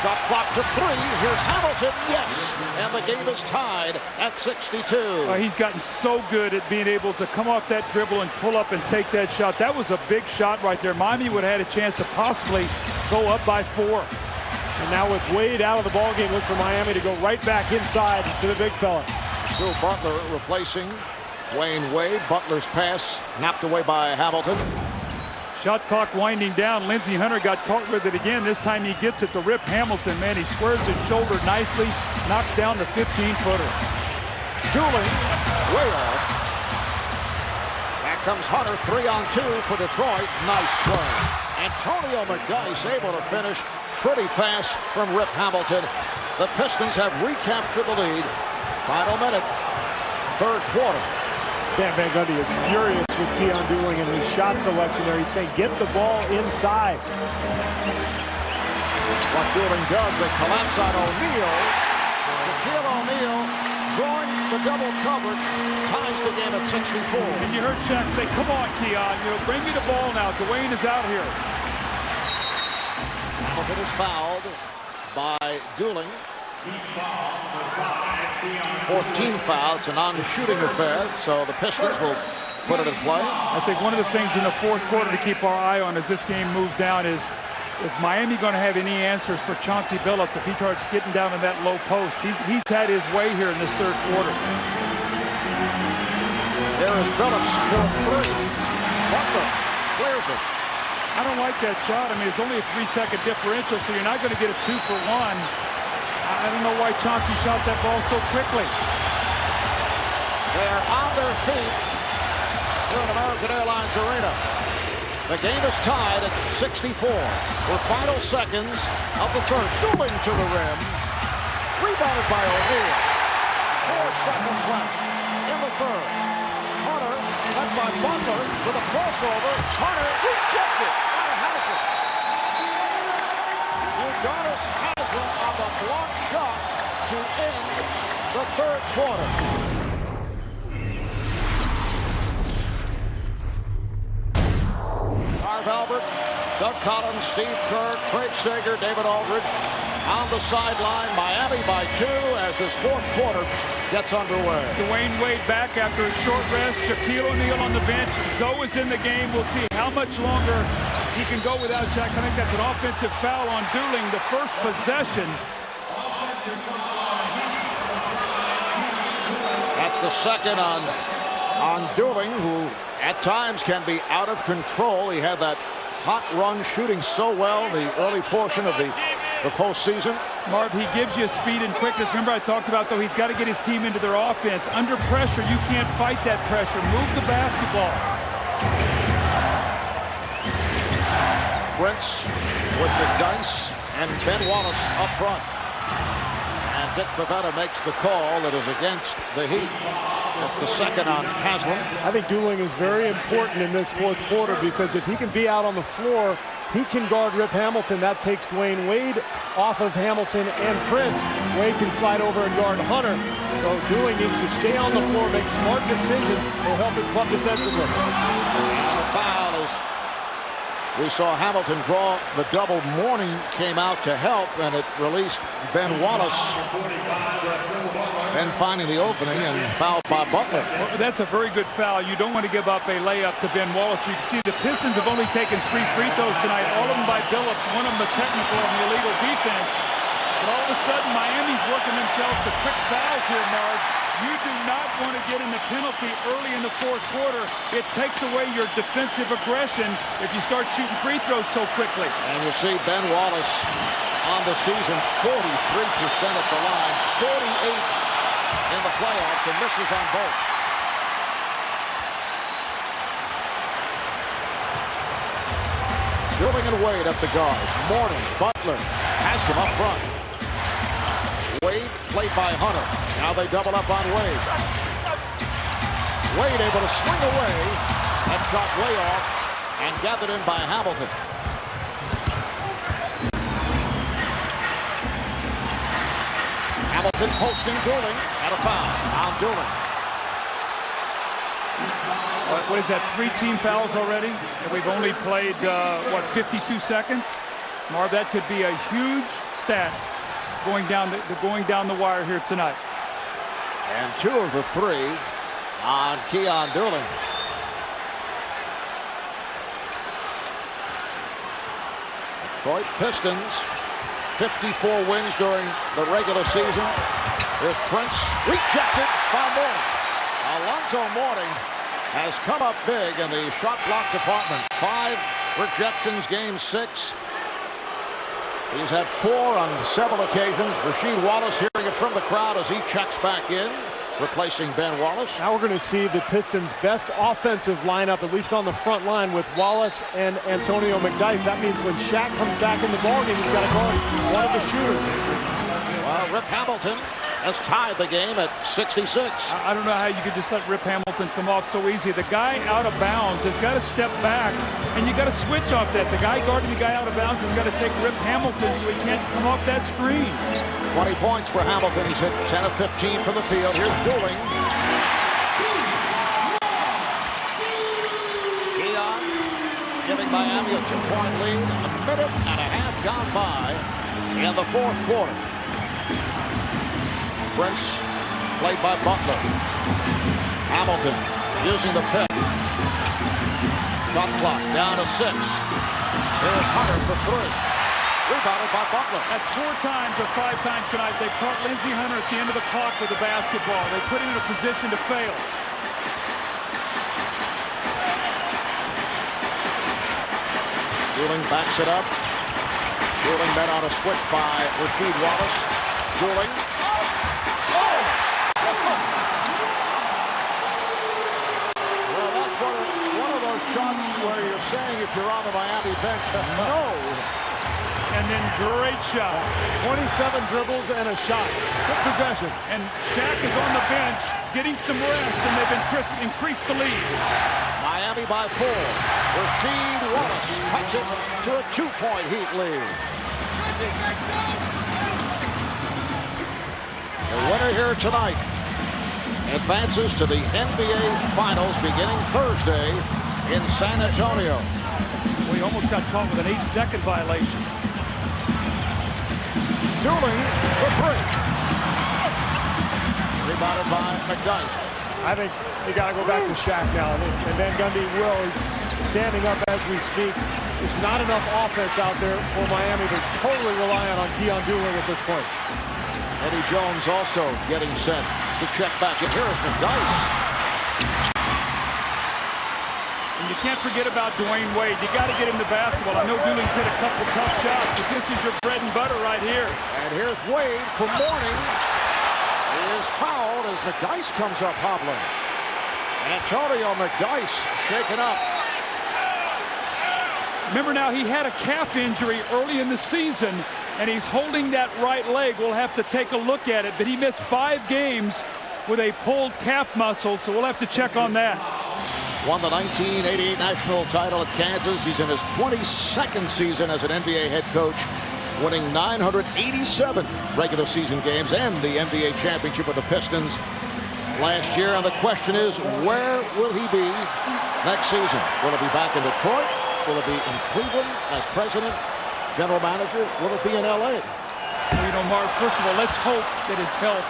Shot clock to 3. Here's Hamilton. Yes. And the game is tied at 62. He's gotten so good at being able to come off that dribble and pull up and take that shot. That was a big shot right there. Miami would have had a chance to possibly go up by 4. And now with Wade out of the ballgame, look for Miami to go right back inside to the big fella. Drew Butler replacing Dwayne Wade. Butler's pass knocked away by Hamilton. Shot clock winding down. Lindsey Hunter got caught with it again. This time he gets it to Rip Hamilton. Man, he squares his shoulder nicely. Knocks down the 15-footer. Dooling way off. Back comes Hunter. 3-on-2 for Detroit. Nice play. Antonio McDyess able to finish. Pretty pass from Rip Hamilton. The Pistons have recaptured the lead. Final minute, third quarter. Stan Van Gundy is furious with Keon Dooling and his shot selection there. He's saying, get the ball inside. What Dooling does, they collapse on O'Neal. Shaquille O'Neal drawing the double cover, ties the game at 64. And you heard Shaq say, come on, Keon, bring me the ball now. Dwayne is out here. Hamilton is fouled by Dooling. Fourth team foul. It's a non-shooting affair, so the Pistons will put it in play. I think one of the things in the fourth quarter to keep our eye on as this game moves down is Miami going to have any answers for Chauncey Billups if he starts getting down in that low post. He's had his way here in this third quarter. There is Billups for 3. Butler clears it. I don't like that shot. I mean, it's only a 3-second differential, so you're not going to get a 2-for-1. I don't know why Chauncey shot that ball so quickly. They're on their feet here at American Airlines Arena. The game is tied at 64. We're final seconds of the third. Dooling to the rim. Rebounded by O'Neal. 4 seconds left in the third. Hunter, led by Butler, with a crossover. Hunter rejected by Haslam. Udonis Haslam on the block shot to end the third quarter. Marv Albert, Doug Collins, Steve Kerr, Craig Sager, David Aldridge on the sideline. Miami by 2 as this fourth quarter gets underway. Dwayne Wade back after a short rest. Shaquille O'Neal on the bench. Zoe is in the game. We'll see how much longer he can go without Shaq. I think that's an offensive foul on Dooling. The first possession. That's the second on Dooling, who at times can be out of control. He had that hot run shooting so well in the early portion of the postseason. Marv, he gives you speed and quickness. Remember I talked about, though, he's got to get his team into their offense. Under pressure, you can't fight that pressure. Move the basketball. Prince with the dice and Ben Wallace up front. And Dick Bavetta makes the call that is against the Heat. That's the second on Haslam. I think dueling is very important in this fourth quarter because if he can be out on the floor, he can guard Rip Hamilton. That takes Dwayne Wade off of Hamilton and Prince. Wade can slide over and guard Hunter. So dueling needs to stay on the floor, make smart decisions. Will help his club defensively. And the foul is, we saw Hamilton draw the double. Mourning came out to help, and it released Ben Wallace. Ben finding the opening and fouled by Butler. Well, that's a very good foul. You don't want to give up a layup to Ben Wallace. You can see the Pistons have only taken 3 free throws tonight, all of them by Billups, one of them a technical and the illegal defense. But all of a sudden, Miami's working themselves to quick fouls here, Mark. You do not want to get in the penalty early in the fourth quarter. It takes away your defensive aggression if you start shooting free throws so quickly. And you see Ben Wallace on the season, 43% at the line, 48 in the playoffs, and misses on both. Building and Wade at the guards. Mourning, Butler has him up front. Wade played by Hunter. Now they double up on Wade. Wade able to swing away. That shot way off and gathered in by Hamilton. Hamilton posting Dooling and a foul on Dooling. What is that, 3 team fouls already? And we've only played, 52 seconds? Marv, that could be a huge stat going down the wire here tonight. And 2 of the 3 on Keon Dooling. Detroit Pistons, 54 wins during the regular season. Here's Prince, rejected by Mourning. Alonzo Mourning has come up big in the shot block department. 5 rejections, game 6. He's had 4 on several occasions. Rasheed Wallace hearing it from the crowd as he checks back in, replacing Ben Wallace. Now we're going to see the Pistons' best offensive lineup, at least on the front line, with Wallace and Antonio McDyess. That means when Shaq comes back in the ballgame, he's got to guard one of the shooters. Well, Rip Hamilton has tied the game at 66. I don't know how you could just let Rip Hamilton come off so easy. The guy out of bounds has got to step back, and you got to switch off that. The guy guarding the guy out of bounds has got to take Rip Hamilton so he can't come off that screen. 20 points for Hamilton. He's hit 10 of 15 from the field. Here's Dooling. Keon giving Miami a 2-point lead. A minute and a half gone by in the fourth quarter. Prince played by Butler. Hamilton using the pick. Shot clock down to 6. Here's Hunter for 3. Rebounded by Butler. That's 4 times or 5 times tonight. They caught Lindsey Hunter at the end of the clock with the basketball. They put him in a position to fail. Dooling backs it up. Dooling met on a switch by Rasheed Wallace. Dooling. Well, that's one of those shots where you're saying if you're on the Miami bench, no. And then great shot. 27 dribbles and a shot. Good possession. And Shaq is on the bench getting some rest, and they've increased the lead. Miami by 4. Rasheed Wallace cuts it to a 2-point Heat lead. The winner here tonight advances to the NBA Finals beginning Thursday in San Antonio. We almost got caught with an 8-second violation. Dooling for 3. Rebounded by McDyess. I think you got to go back to Shaq now, and Van Gundy will. He's standing up as we speak. There's not enough offense out there for Miami. They're totally reliant on Keon Dooling at this point. Eddie Jones also getting set to check back. And here is McDyess. And you can't forget about Dwayne Wade. You got to get him the basketball. I know Dooling's hit a couple tough shots, but this is your bread and butter right here. And here's Wade for Mourning. He is fouled as McDyess comes up hobbling. Antonio McDyess shaken up. Remember now, he had a calf injury early in the season, and he's holding that right leg. We'll have to take a look at it, but he missed 5 games with a pulled calf muscle, so we'll have to check on that. Won the 1988 national title at Kansas. He's in his 22nd season as an NBA head coach, winning 987 regular season games and the NBA championship with the Pistons last year. And the question is, where will he be next season? Will it be back in Detroit? Will it be in Cleveland as president, general manager? Will it be in LA? Well, you know, Mark, first of all, let's hope that his health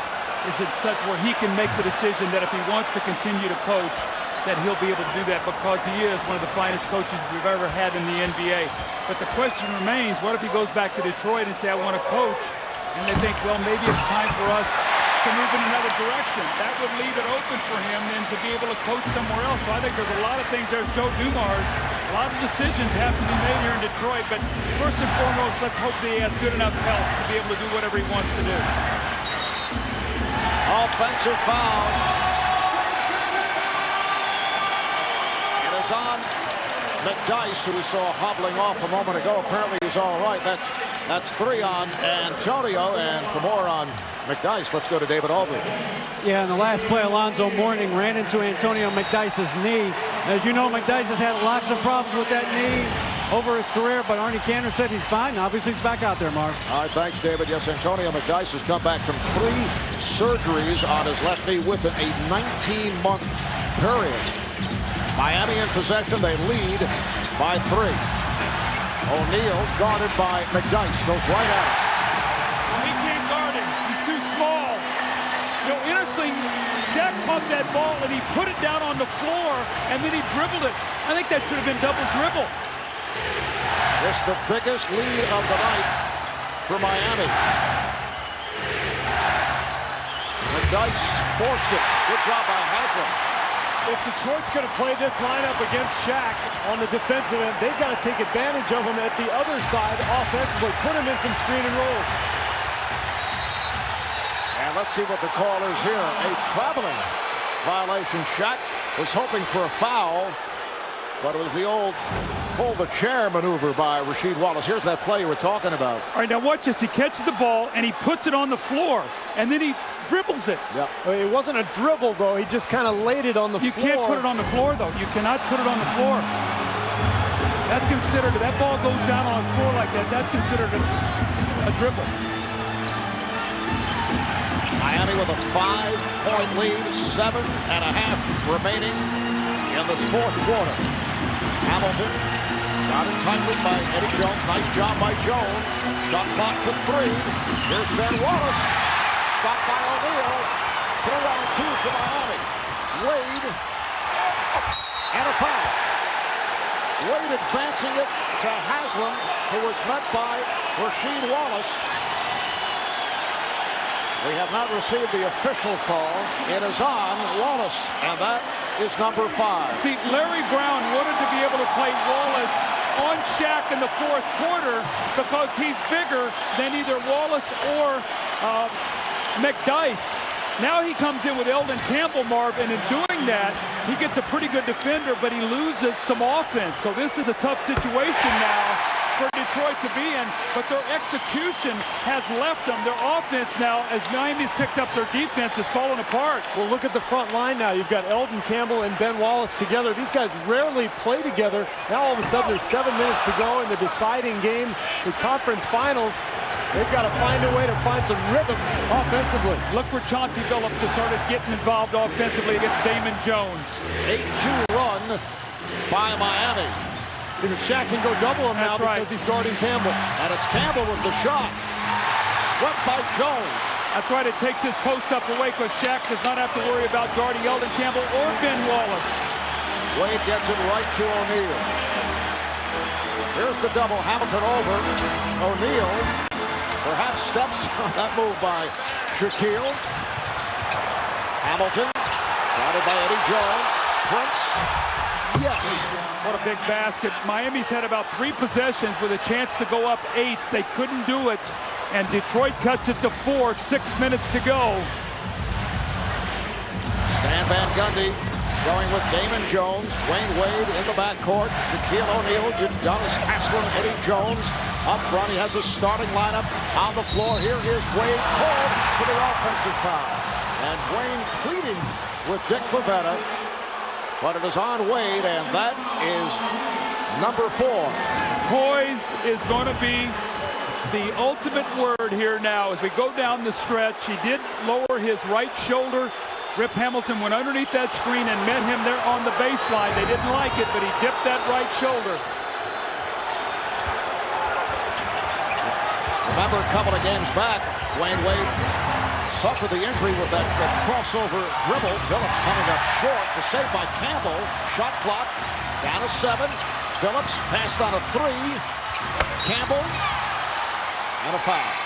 is at such where he can make the decision that if he wants to continue to coach, that he'll be able to do that, because he is one of the finest coaches we've ever had in the NBA. But the question remains, what if he goes back to Detroit and say, I want to coach, and they think, well, maybe it's time for us to move in another direction. That would leave it open for him then to be able to coach somewhere else. So I think there's a lot of things. There's Joe Dumars. A lot of decisions have to be made here in Detroit, but first and foremost, let's hope that he has good enough health to be able to do whatever he wants to do. Offensive foul. On McDyess, who we saw hobbling off a moment ago. Apparently he's all right. That's 3 on Antonio, and for more on McDyess, let's go to David Aldridge. Yeah, in the last play, Alonzo Mourning ran into Antonio McDyess' knee. As you know, McDyess has had lots of problems with that knee over his career, but Arnie Cantor said he's fine. Obviously, he's back out there, Mark. All right, thanks, David. Yes, Antonio McDyess has come back from 3 surgeries on his left knee within a 19-month period. Miami in possession. They lead by 3. O'Neal guarded by McDyess. Goes right at him. He can't guard him. He's too small. You know, interesting, Shaq caught that ball and he put it down on the floor and then he dribbled it. I think that should have been double dribble. It's the biggest lead of the night for Miami. McDyess forced it. Good job by Haslam. If Detroit's going to play this lineup against Shaq on the defensive end, they've got to take advantage of him at the other side offensively. Put him in some screen and rolls. And let's see what the call is here. A traveling violation. Shaq was hoping for a foul, but it was the old pull the chair maneuver by Rasheed Wallace. Here's that play you were talking about. All right, now watch this. He catches the ball and he puts it on the floor, and then he dribbles it. Yep. It wasn't a dribble, though. He just kind of laid it on the floor. You can't put it on the floor, though. You cannot put it on the floor. That's considered, if that ball goes down on the floor like that, that's considered a dribble. Miami with a 5-point lead, 7.5 remaining in this fourth quarter. Hamilton got it tightly by Eddie Jones. Nice job by Jones. Shot clock to 3. Here's Ben Wallace. Stopped by O'Neal. 3 on 2 for Miami. Wade. And a foul. Wade advancing it to Haslam, who was met by Rasheed Wallace. We have not received the official call. It is on Wallace, and that is number 5. See, Larry Brown wanted to be able to play Wallace on Shaq in the fourth quarter because he's bigger than either Wallace or McDyess. Now he comes in with Eldon Campbell, Marv, and in doing that, he gets a pretty good defender, but he loses some offense. So this is a tough situation now for Detroit to be in, but their execution has left them. Their offense now, as Miami's picked up their defense, is falling apart. Well, look at the front line now. You've got Eldon Campbell and Ben Wallace together. These guys rarely play together. Now all of a sudden there's 7 minutes to go in the deciding game, the conference finals. They've got to find a way to find some rhythm offensively. Look for Chauncey Billups to start getting involved offensively against Damon Jones. 8-2 run by Miami. Even Shaq can go double him now because he's guarding Campbell. And it's Campbell with the shot. Swept by Jones. That's right. It takes his post up away because Shaq does not have to worry about guarding Eldon Campbell or Ben Wallace. Wade gets it right to O'Neal. Here's the double. Hamilton over. O'Neal perhaps steps on that move by Shaquille. Hamilton guarded by Eddie Jones. Prince. Yes. What a big basket. Miami's had about 3 possessions with a chance to go up 8. They couldn't do it. And Detroit cuts it to 4. 6 minutes to go. Stan Van Gundy going with Damon Jones, Dwayne Wade in the backcourt, Shaquille O'Neal, Udonis Haslem, Eddie Jones up front. He has a starting lineup on the floor. Here is Wade called for the offensive foul. And Dwayne pleading with Dick Pavetta. But it is on Wade, and that is number 4. Poise is going to be the ultimate word here now as we go down the stretch. He did lower his right shoulder. Rip Hamilton went underneath that screen and met him there on the baseline. They didn't like it, but he dipped that right shoulder. Remember, a couple of games back, Dwayne Wade suffered the injury with that crossover dribble. Phillips coming up short. The save by Campbell. Shot clock down to 7. Phillips passed on a 3. Campbell and a foul.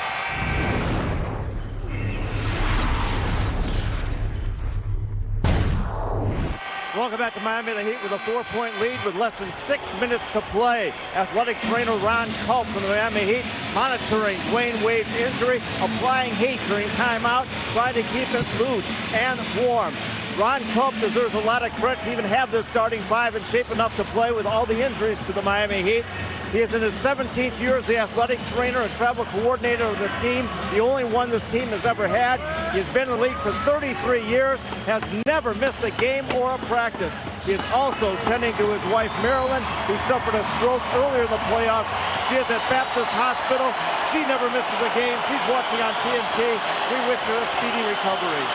Welcome back to Miami. The Heat with a 4-point lead with less than 6 minutes to play. Athletic trainer Ron Culp from the Miami Heat monitoring Dwayne Wade's injury, applying heat during timeout, trying to keep it loose and warm. Ron Culp deserves a lot of credit to even have this starting 5 in shape enough to play with all the injuries to the Miami Heat. He is in his 17th year as the athletic trainer and travel coordinator of the team, the only one this team has ever had. He has been in the league for 33 years, has never missed a game or a practice. He is also tending to his wife, Marilyn, who suffered a stroke earlier in the playoff. She is at Baptist Hospital. She never misses a game. She's watching on TNT. We wish her a speedy recovery.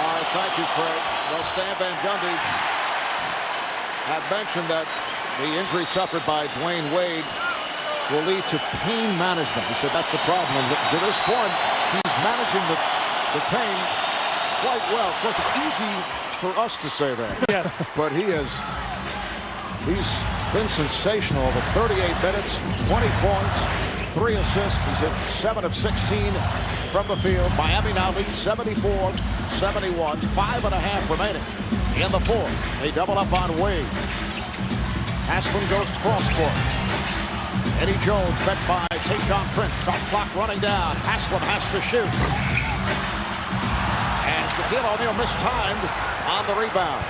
All right, thank you, Craig. Well, Stan Van Gundy had mentioned that the injury suffered by Dwayne Wade will lead to pain management. He said that's the problem. And to this point, he's managing the pain quite well. Of course, it's easy for us to say that. Yes. But he's been sensational over 38 minutes, 20 points, 3 assists. He's hit 7 of 16 from the field. Miami now leads 74-71. 5.5 remaining in the fourth. They double up on Wade. Haslem goes cross court. Eddie Jones met by Tayshaun Prince. Shot clock running down. Haslem has to shoot. And Shaquille O'Neal mistimed on the rebound.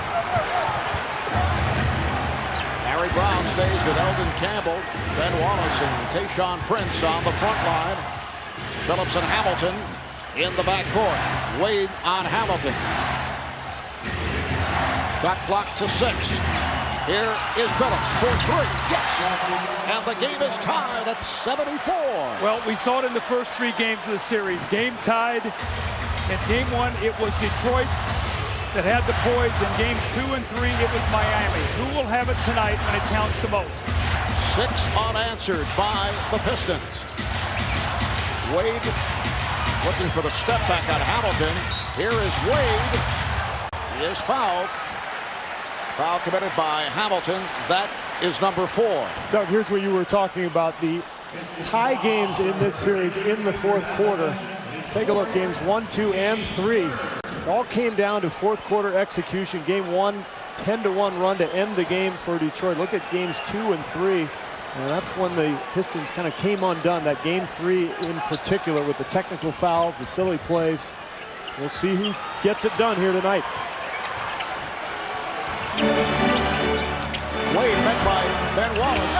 Harry Brown stays with Eldon Campbell, Ben Wallace, and Tayshaun Prince on the front line. Phillips and Hamilton in the backcourt. Wade on Hamilton. Shot clock to 6. Here is Phillips for 3. Yes! And the game is tied at 74. Well, we saw it in the first 3 games of the series. Game tied. In game 1, it was Detroit that had the poise. In games 2 and 3, it was Miami. Who will have it tonight when it counts the most? 6 unanswered by the Pistons. Wade looking for the step back on Hamilton. Here is Wade. He is fouled. Foul committed by Hamilton. That is number 4. Doug, here's what you were talking about, the tie games in this series in the fourth quarter. Take a look, games 1, 2, and 3. It all came down to fourth quarter execution. Game 1, 10-1 run to end the game for Detroit. Look at games 2 and 3. And that's when the Pistons kind of came undone. That game 3 in particular with the technical fouls, the silly plays. We'll see who gets it done here tonight. Wade met by Ben Wallace,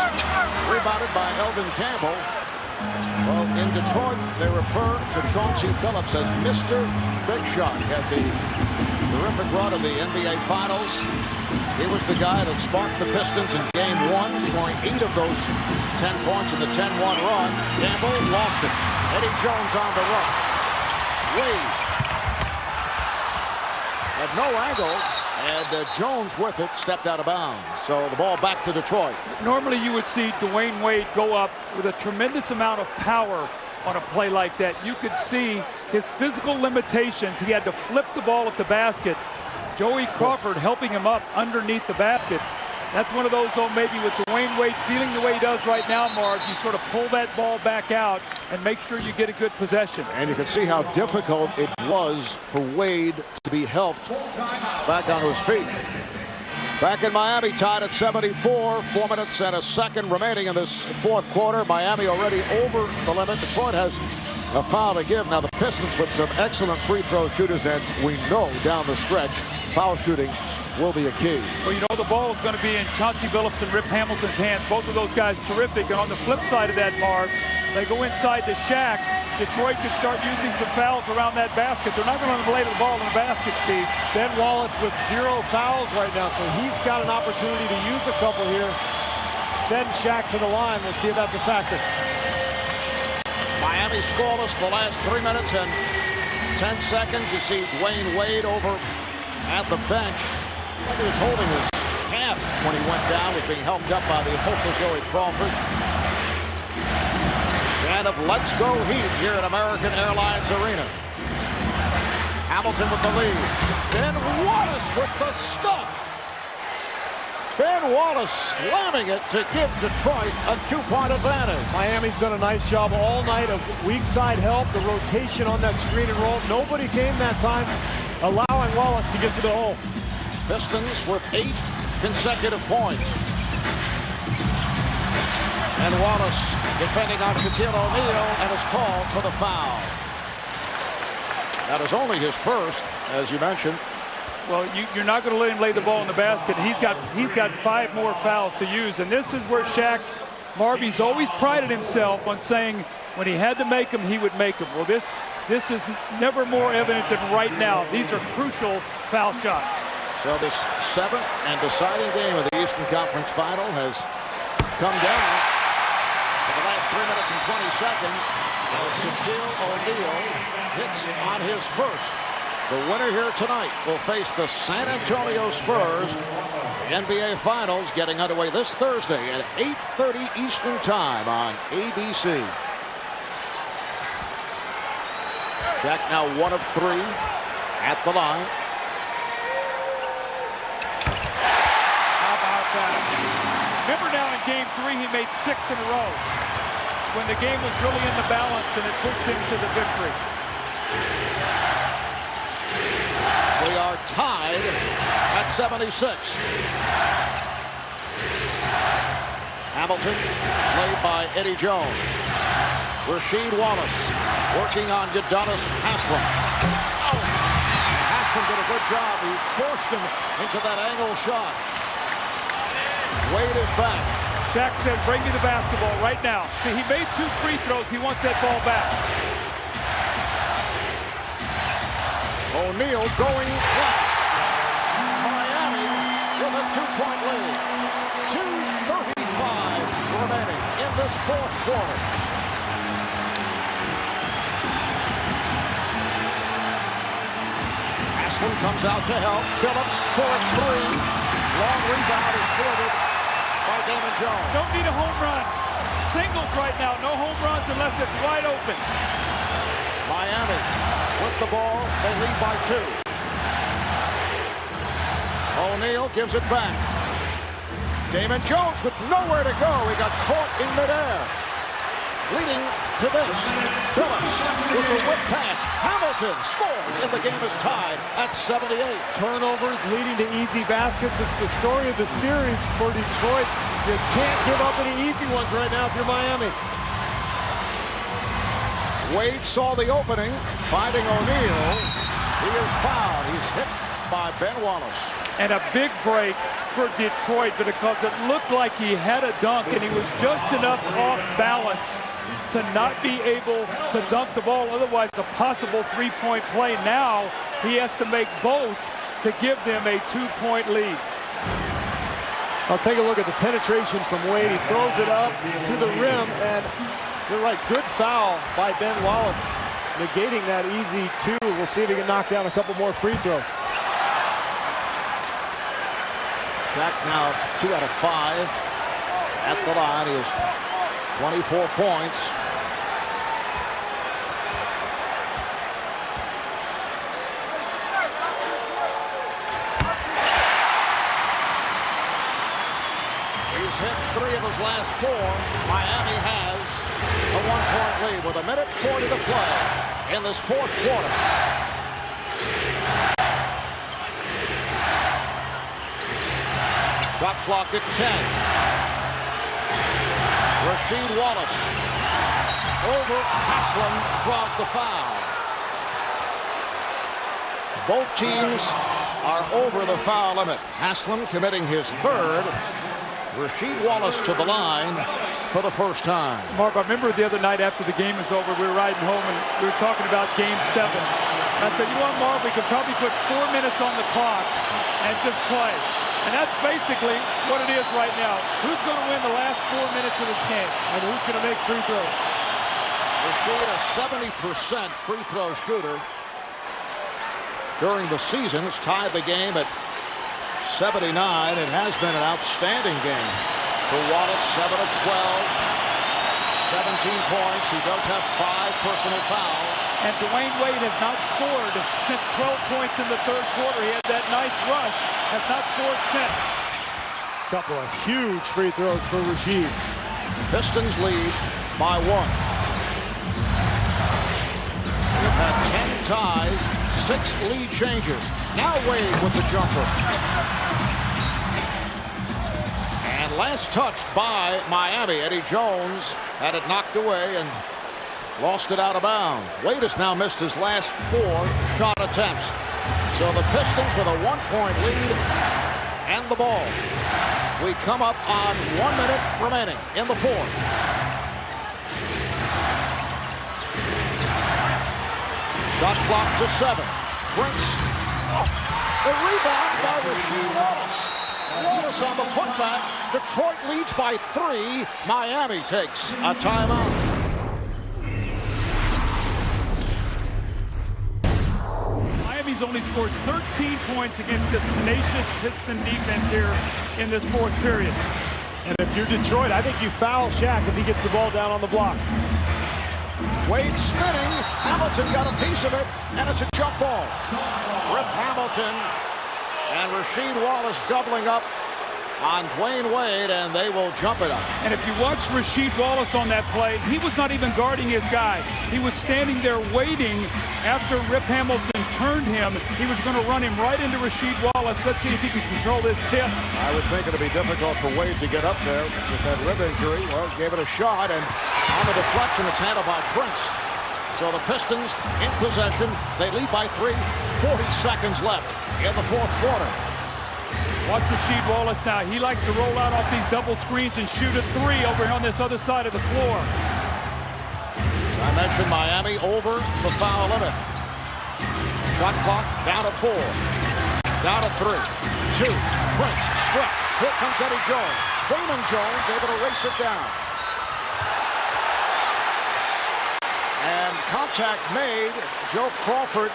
rebounded by Eldon Campbell. Well, in Detroit, they refer to Chauncey Billups as Mr. Big Shot. He had the terrific run of the NBA Finals. He was the guy that sparked the Pistons in Game 1, scoring 8 of those 10 points in the 10-1 run. Campbell lost it. Eddie Jones on the run. Wade had no angle. And Jones with it stepped out of bounds. So the ball back to Detroit. Normally you would see Dwayne Wade go up with a tremendous amount of power on a play like that. You could see his physical limitations. He had to flip the ball at the basket. Joey Crawford helping him up underneath the basket. That's one of those, though, maybe with Dwayne Wade feeling the way he does right now, Marv, you sort of pull that ball back out and make sure you get a good possession. And you can see how difficult it was for Wade to be helped back onto his feet. Back in Miami, tied at 74. 4 minutes and a second remaining in this fourth quarter. Miami already over the limit. Detroit has a foul to give. Now the Pistons with some excellent free throw shooters, and we know down the stretch, foul shooting will be a key. Well, you know, the ball is going to be in Chauncey Billups and Rip Hamilton's hands. Both of those guys terrific. And on the flip side of that, Marv, they go inside to Shaq. Detroit could start using some fouls around that basket. They're not going to lay the ball in the basket, Steve. Ben Wallace with 0 fouls right now, so he's got an opportunity to use a couple here. Send Shaq to the line. We'll see if that's a factor. Miami scoreless the last 3 minutes and 10 seconds. You see Dwayne Wade over at the bench. He was holding his half when he went down, was being helped up by the official Joey Crawford. And of Let's Go Heat here at American Airlines Arena. Hamilton with the lead. Ben Wallace with the stuff. Ben Wallace slamming it to give Detroit a 2-point advantage. Miami's done a nice job all night of weak side help, the rotation on that screen and roll. Nobody came that time, allowing Wallace to get to the hole. Pistons with 8 consecutive points. And Wallace defending on Shaquille O'Neal and is called for the foul. That is only his first, as you mentioned. Well, you're not going to let him lay the ball in the basket. He's got 5 more fouls to use, and this is where Shaq Marby's always prided himself on saying when he had to make them, he would make them. Well, this is never more evident than right now. These are crucial foul shots. So this 7th and deciding game of the Eastern Conference Final has come down for the last 3 minutes and 20 seconds as Shaquille O'Neal hits on his first. The winner here tonight will face the San Antonio Spurs. The NBA Finals getting underway this Thursday at 8:30 Eastern Time on ABC. Shaq now 1 of 3 at the line. How about that? Remember now in Game 3, he made 6 in a row when the game was really in the balance and it pushed him to the victory. We are tied at 76. Hamilton played by Eddie Jones. Rasheed Wallace working on Udonis Haslem. Oh. Haslem did a good job. He forced him into that angle shot. Wade is back. Shaq said, bring me the basketball right now. See, he made 2 free throws. He wants that ball back. O'Neal going last. Miami with a 2-point lead. 2:35 remaining in this 4th quarter. Haslem comes out to help. Phillips for a 3. Long rebound is fielded by Damon Jones. Don't need a home run. Singles right now. No home runs unless it's wide open. Miami with the ball. They lead by 2. O'Neal gives it back. Damon Jones with nowhere to go. He got caught in midair. Leading to this. Phillips with the whip pass. Hamilton scores and the game is tied at 78. Turnovers leading to easy baskets. It's the story of the series for Detroit. You can't give up any easy ones right now if you're Miami. Wade saw the opening, finding O'Neal. He is fouled. He's hit by Ben Wallace. And a big break for Detroit because it looked like he had a dunk and he was just enough off balance to not be able to dunk the ball. Otherwise, a possible 3-point play. Now he has to make both to give them a 2-point lead. I'll take a look at the penetration from Wade. He throws it up to the rim, and you're right, good foul by Ben Wallace, negating that easy 2. We'll see if he can knock down a couple more free throws. Shaq now 2 out of 5 at the line. He has 24 points. He's hit 3 of his last 4. Miami has a 1-point lead with 1:40 to play in this 4th quarter. Shot clock at 10. Rasheed Wallace over Haslem draws the foul. Both teams are over the foul limit. Haslem committing his 3rd. Rasheed Wallace to the line for the first time. Mark, I remember the other night after the game was over, we were riding home and we were talking about Game 7. I said, you know what, Mark, we could probably put 4 minutes on the clock and just play. And that's basically what it is right now. Who's going to win the last 4 minutes of this game? And who's going to make free throws? Rashid, a 70% free throw shooter during the season. It's tied the game at 79. It has been an outstanding game for Wallace. 7 of 12. 17 points. He does have 5 personal fouls. And Dwayne Wade has not scored since 12 points in the third quarter. He had that nice rush. Has not scored since. Couple of huge free throws for Rasheed. Pistons lead by 1. We've had 10 ties, 6 lead changes. Now Wade with the jumper. And last touched by Miami. Eddie Jones had it knocked away and lost it out of bounds. Wade has now missed his last 4 shot attempts. So the Pistons with a 1-point lead and the ball. We come up on 1 minute remaining in the fourth. Shot clock to 7. Prince. The rebound by Rasheed Wallace. Wallace on the putback. Detroit leads by 3. Miami takes a timeout. Miami's only scored 13 points against this tenacious Piston defense here in this fourth period. And if you're Detroit, I think you foul Shaq if he gets the ball down on the block. Wade spinning. Hamilton got a piece of it, and it's a jump ball. Rip Hamilton and Rasheed Wallace doubling up on Dwayne Wade, and they will jump it up. And if you watch Rasheed Wallace on that play, he was not even guarding his guy. He was standing there waiting after Rip Hamilton turned him. He was going to run him right into Rasheed Wallace. Let's see if he can control this tip. I would think it'll be difficult for Wade to get up there with that rib injury. Well, gave it a shot, and on the deflection, it's handled by Prince. So the Pistons in possession. They lead by 3. 40 seconds left in the fourth quarter. Watch Rasheed Wallace now. He likes to roll out off these double screens and shoot a 3 over here on this other side of the floor. I mentioned Miami over the foul limit. Shot clock down to 4. Down to 3. 2. Prince struck. Here comes Eddie Jones. Damon Jones able to race it down. And contact made. Joe Crawford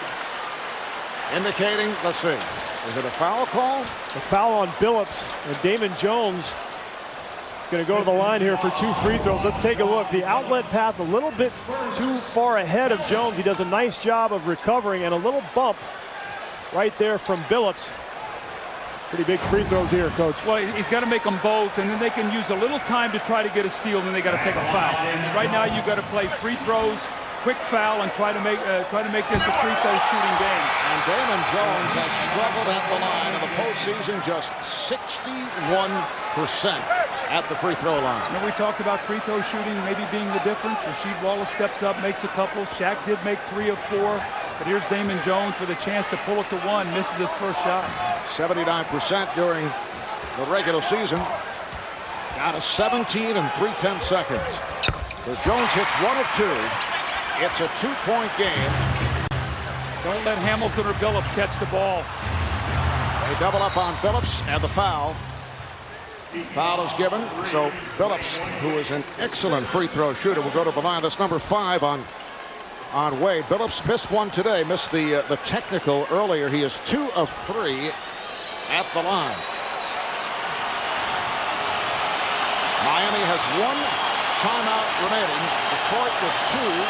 indicating, let's see. Is it a foul call? A foul on Billups, and Damon Jones is going to go to the line here for 2 free throws. Let's take a look. The outlet pass a little bit too far ahead of Jones. He does a nice job of recovering, and a little bump right there from Billups. Pretty big free throws here, Coach. Well, he's got to make them both, and then they can use a little time to try to get a steal, and then they got to take a foul. And right now, you've got to play free throws, quick foul, and try to make this a free throw shooting game. And Damon Jones has struggled at the line in the postseason, just 61% at the free throw line. And we talked about free throw shooting maybe being the difference. Rasheed Wallace steps up, makes a couple. Shaq did make 3 of 4. But here's Damon Jones with a chance to pull it to 1. Misses his first shot. 79% during the regular season. Down to 17 and 3/10 seconds. So Jones hits 1 of 2. It's a 2-point game. Don't let Hamilton or Billups catch the ball. They double up on Billups, and the foul. Foul is given. So Billups, who is an excellent free throw shooter, will go to the line. That's number 5 on Wade. Billups missed 1 today. Missed the technical earlier. He is 2 of 3 at the line. Miami has 1 timeout remaining. Detroit with 2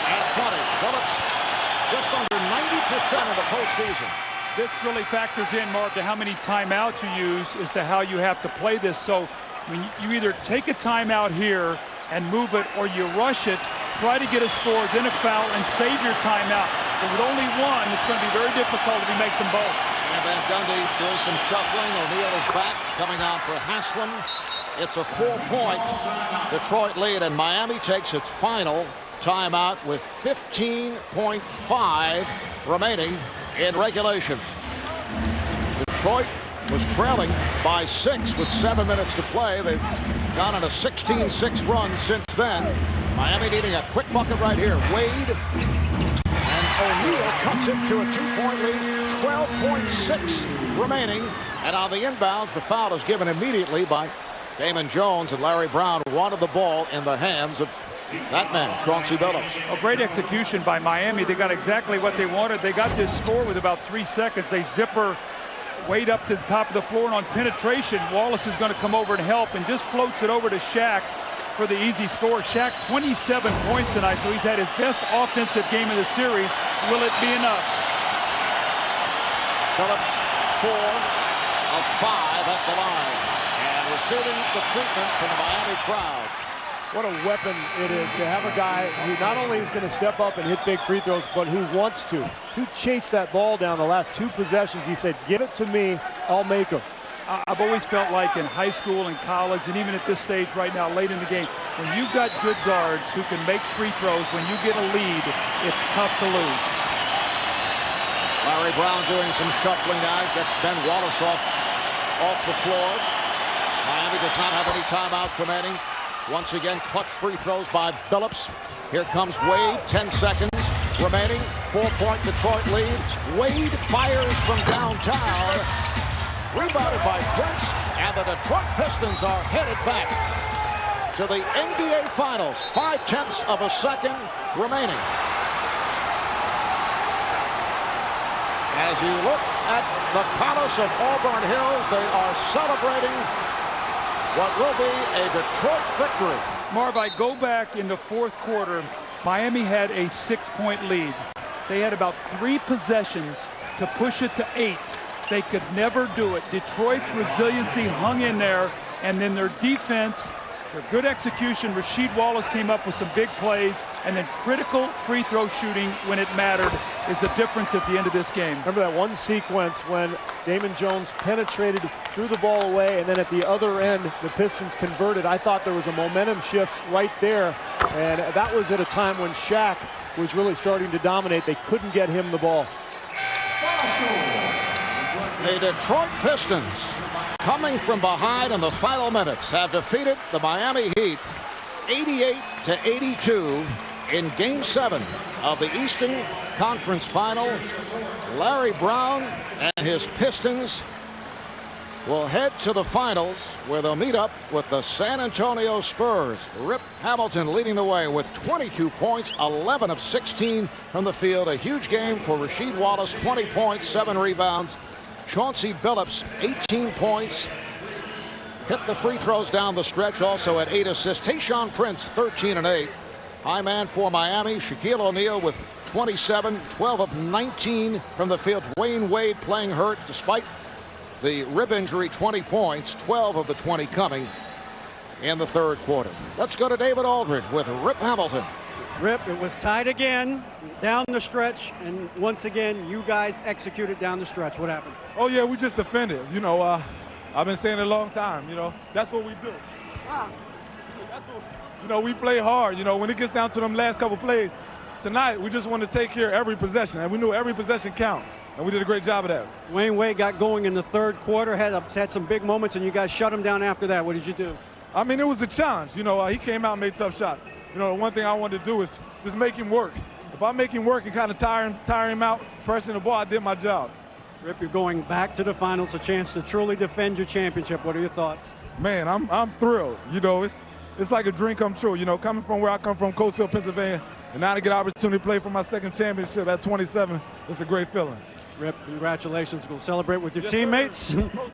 at 20. Billups just under 90% of the postseason. This really factors in, Mark, to how many timeouts you use as to how you have to play this. So when you either take a timeout here and move it, or you rush it, try to get a score, then a foul, and save your timeout. But with only 1, it's going to be very difficult if he makes them both. And Van Gundy doing some shuffling. O'Neal is back, coming on for Haslam. It's a 4-point Detroit lead, and Miami takes its final timeout with 15.5 remaining in regulation. Detroit was trailing by 6 with 7 minutes to play. They've gone on a 16-6 run since then. Miami needing a quick bucket right here. Wade and O'Neal cuts it to a 2-point lead. 12.6 remaining. And on the inbounds, the foul is given immediately by Damon Jones, and Larry Brown wanted the ball in the hands of that man, Chauncey Billups. A great execution by Miami. They got exactly what they wanted. They got this score with about 3 seconds. They zipper Wade up to the top of the floor, and on penetration, Wallace is going to come over and help and just floats it over to Shaq for the easy score. Shaq, 27 points tonight, so he's had his best offensive game of the series. Will it be enough? Billups, 4 of 5 at the line, and receiving the treatment from the Miami crowd. What a weapon it is to have a guy who not only is going to step up and hit big free throws, but who wants to. He chased that ball down the last 2 possessions. He said, give it to me, I'll make them. I've always felt like in high school and college, and even at this stage right now, late in the game, when you've got good guards who can make free throws, when you get a lead, it's tough to lose. Larry Brown doing some shuffling now. Gets Ben Wallace off the floor. Miami does not have any timeouts remaining. Once again, clutch free throws by Billups. Here comes Wade, 10 seconds remaining. 4-point Detroit lead. Wade fires from downtown. Rebounded by Prince, and the Detroit Pistons are headed back to the NBA Finals. 0.5 of a second remaining. As you look at the Palace of Auburn Hills, they are celebrating what will be a Detroit victory. Marv, I go back in the 4th quarter. Miami had a 6-point lead. They had about 3 possessions to push it to 8. They could never do it. Detroit's resiliency hung in there, and then their defense, their good execution. Rasheed Wallace came up with some big plays, and then critical free throw shooting when it mattered is the difference at the end of this game. Remember that one sequence when Damon Jones penetrated, threw the ball away, and then at the other end, the Pistons converted. I thought there was a momentum shift right there, and that was at a time when Shaq was really starting to dominate. They couldn't get him the ball. The Detroit Pistons, coming from behind in the final minutes, have defeated the Miami Heat 88-82 in Game 7 of the Eastern Conference Final. Larry Brown and his Pistons will head to the finals, where they'll meet up with the San Antonio Spurs. Rip Hamilton leading the way with 22 points, 11 of 16 from the field. A huge game for Rasheed Wallace, 20 points, 7 rebounds. Chauncey Billups, 18 points. Hit the free throws down the stretch, also at 8 assists. Tayshaun Prince, 13 and 8. High man for Miami, Shaquille O'Neal with 27, 12 of 19 from the field. Dwayne Wade playing hurt despite the rib injury, 20 points, 12 of the 20 coming in the 3rd quarter. Let's go to David Aldridge with Rip Hamilton. Rip, it was tied again down the stretch, and once again, you guys executed down the stretch. What happened? Oh, yeah, we just defended. You know, I've been saying it a long time. You know, that's what we do. You know, we play hard. You know, when it gets down to them last couple plays, tonight we just want to take care of every possession, and we knew every possession count, and we did a great job of that. Dwayne Wade got going in the 3rd quarter, had some big moments, and you guys shut him down after that. What did you do? I mean, it was a challenge. You know, he came out and made tough shots. You know, the one thing I wanted to do is just make him work. If I make him work and kind of tire him out, pressing the ball, I did my job. Rip, you're going back to the finals, a chance to truly defend your championship. What are your thoughts? Man, I'm thrilled. You know, it's like a dream come true. You know, coming from where I come from, Coast Hill, Pennsylvania, and now to get an opportunity to play for my 2nd championship at 27, it's a great feeling. Rip, congratulations. We'll celebrate with your teammates.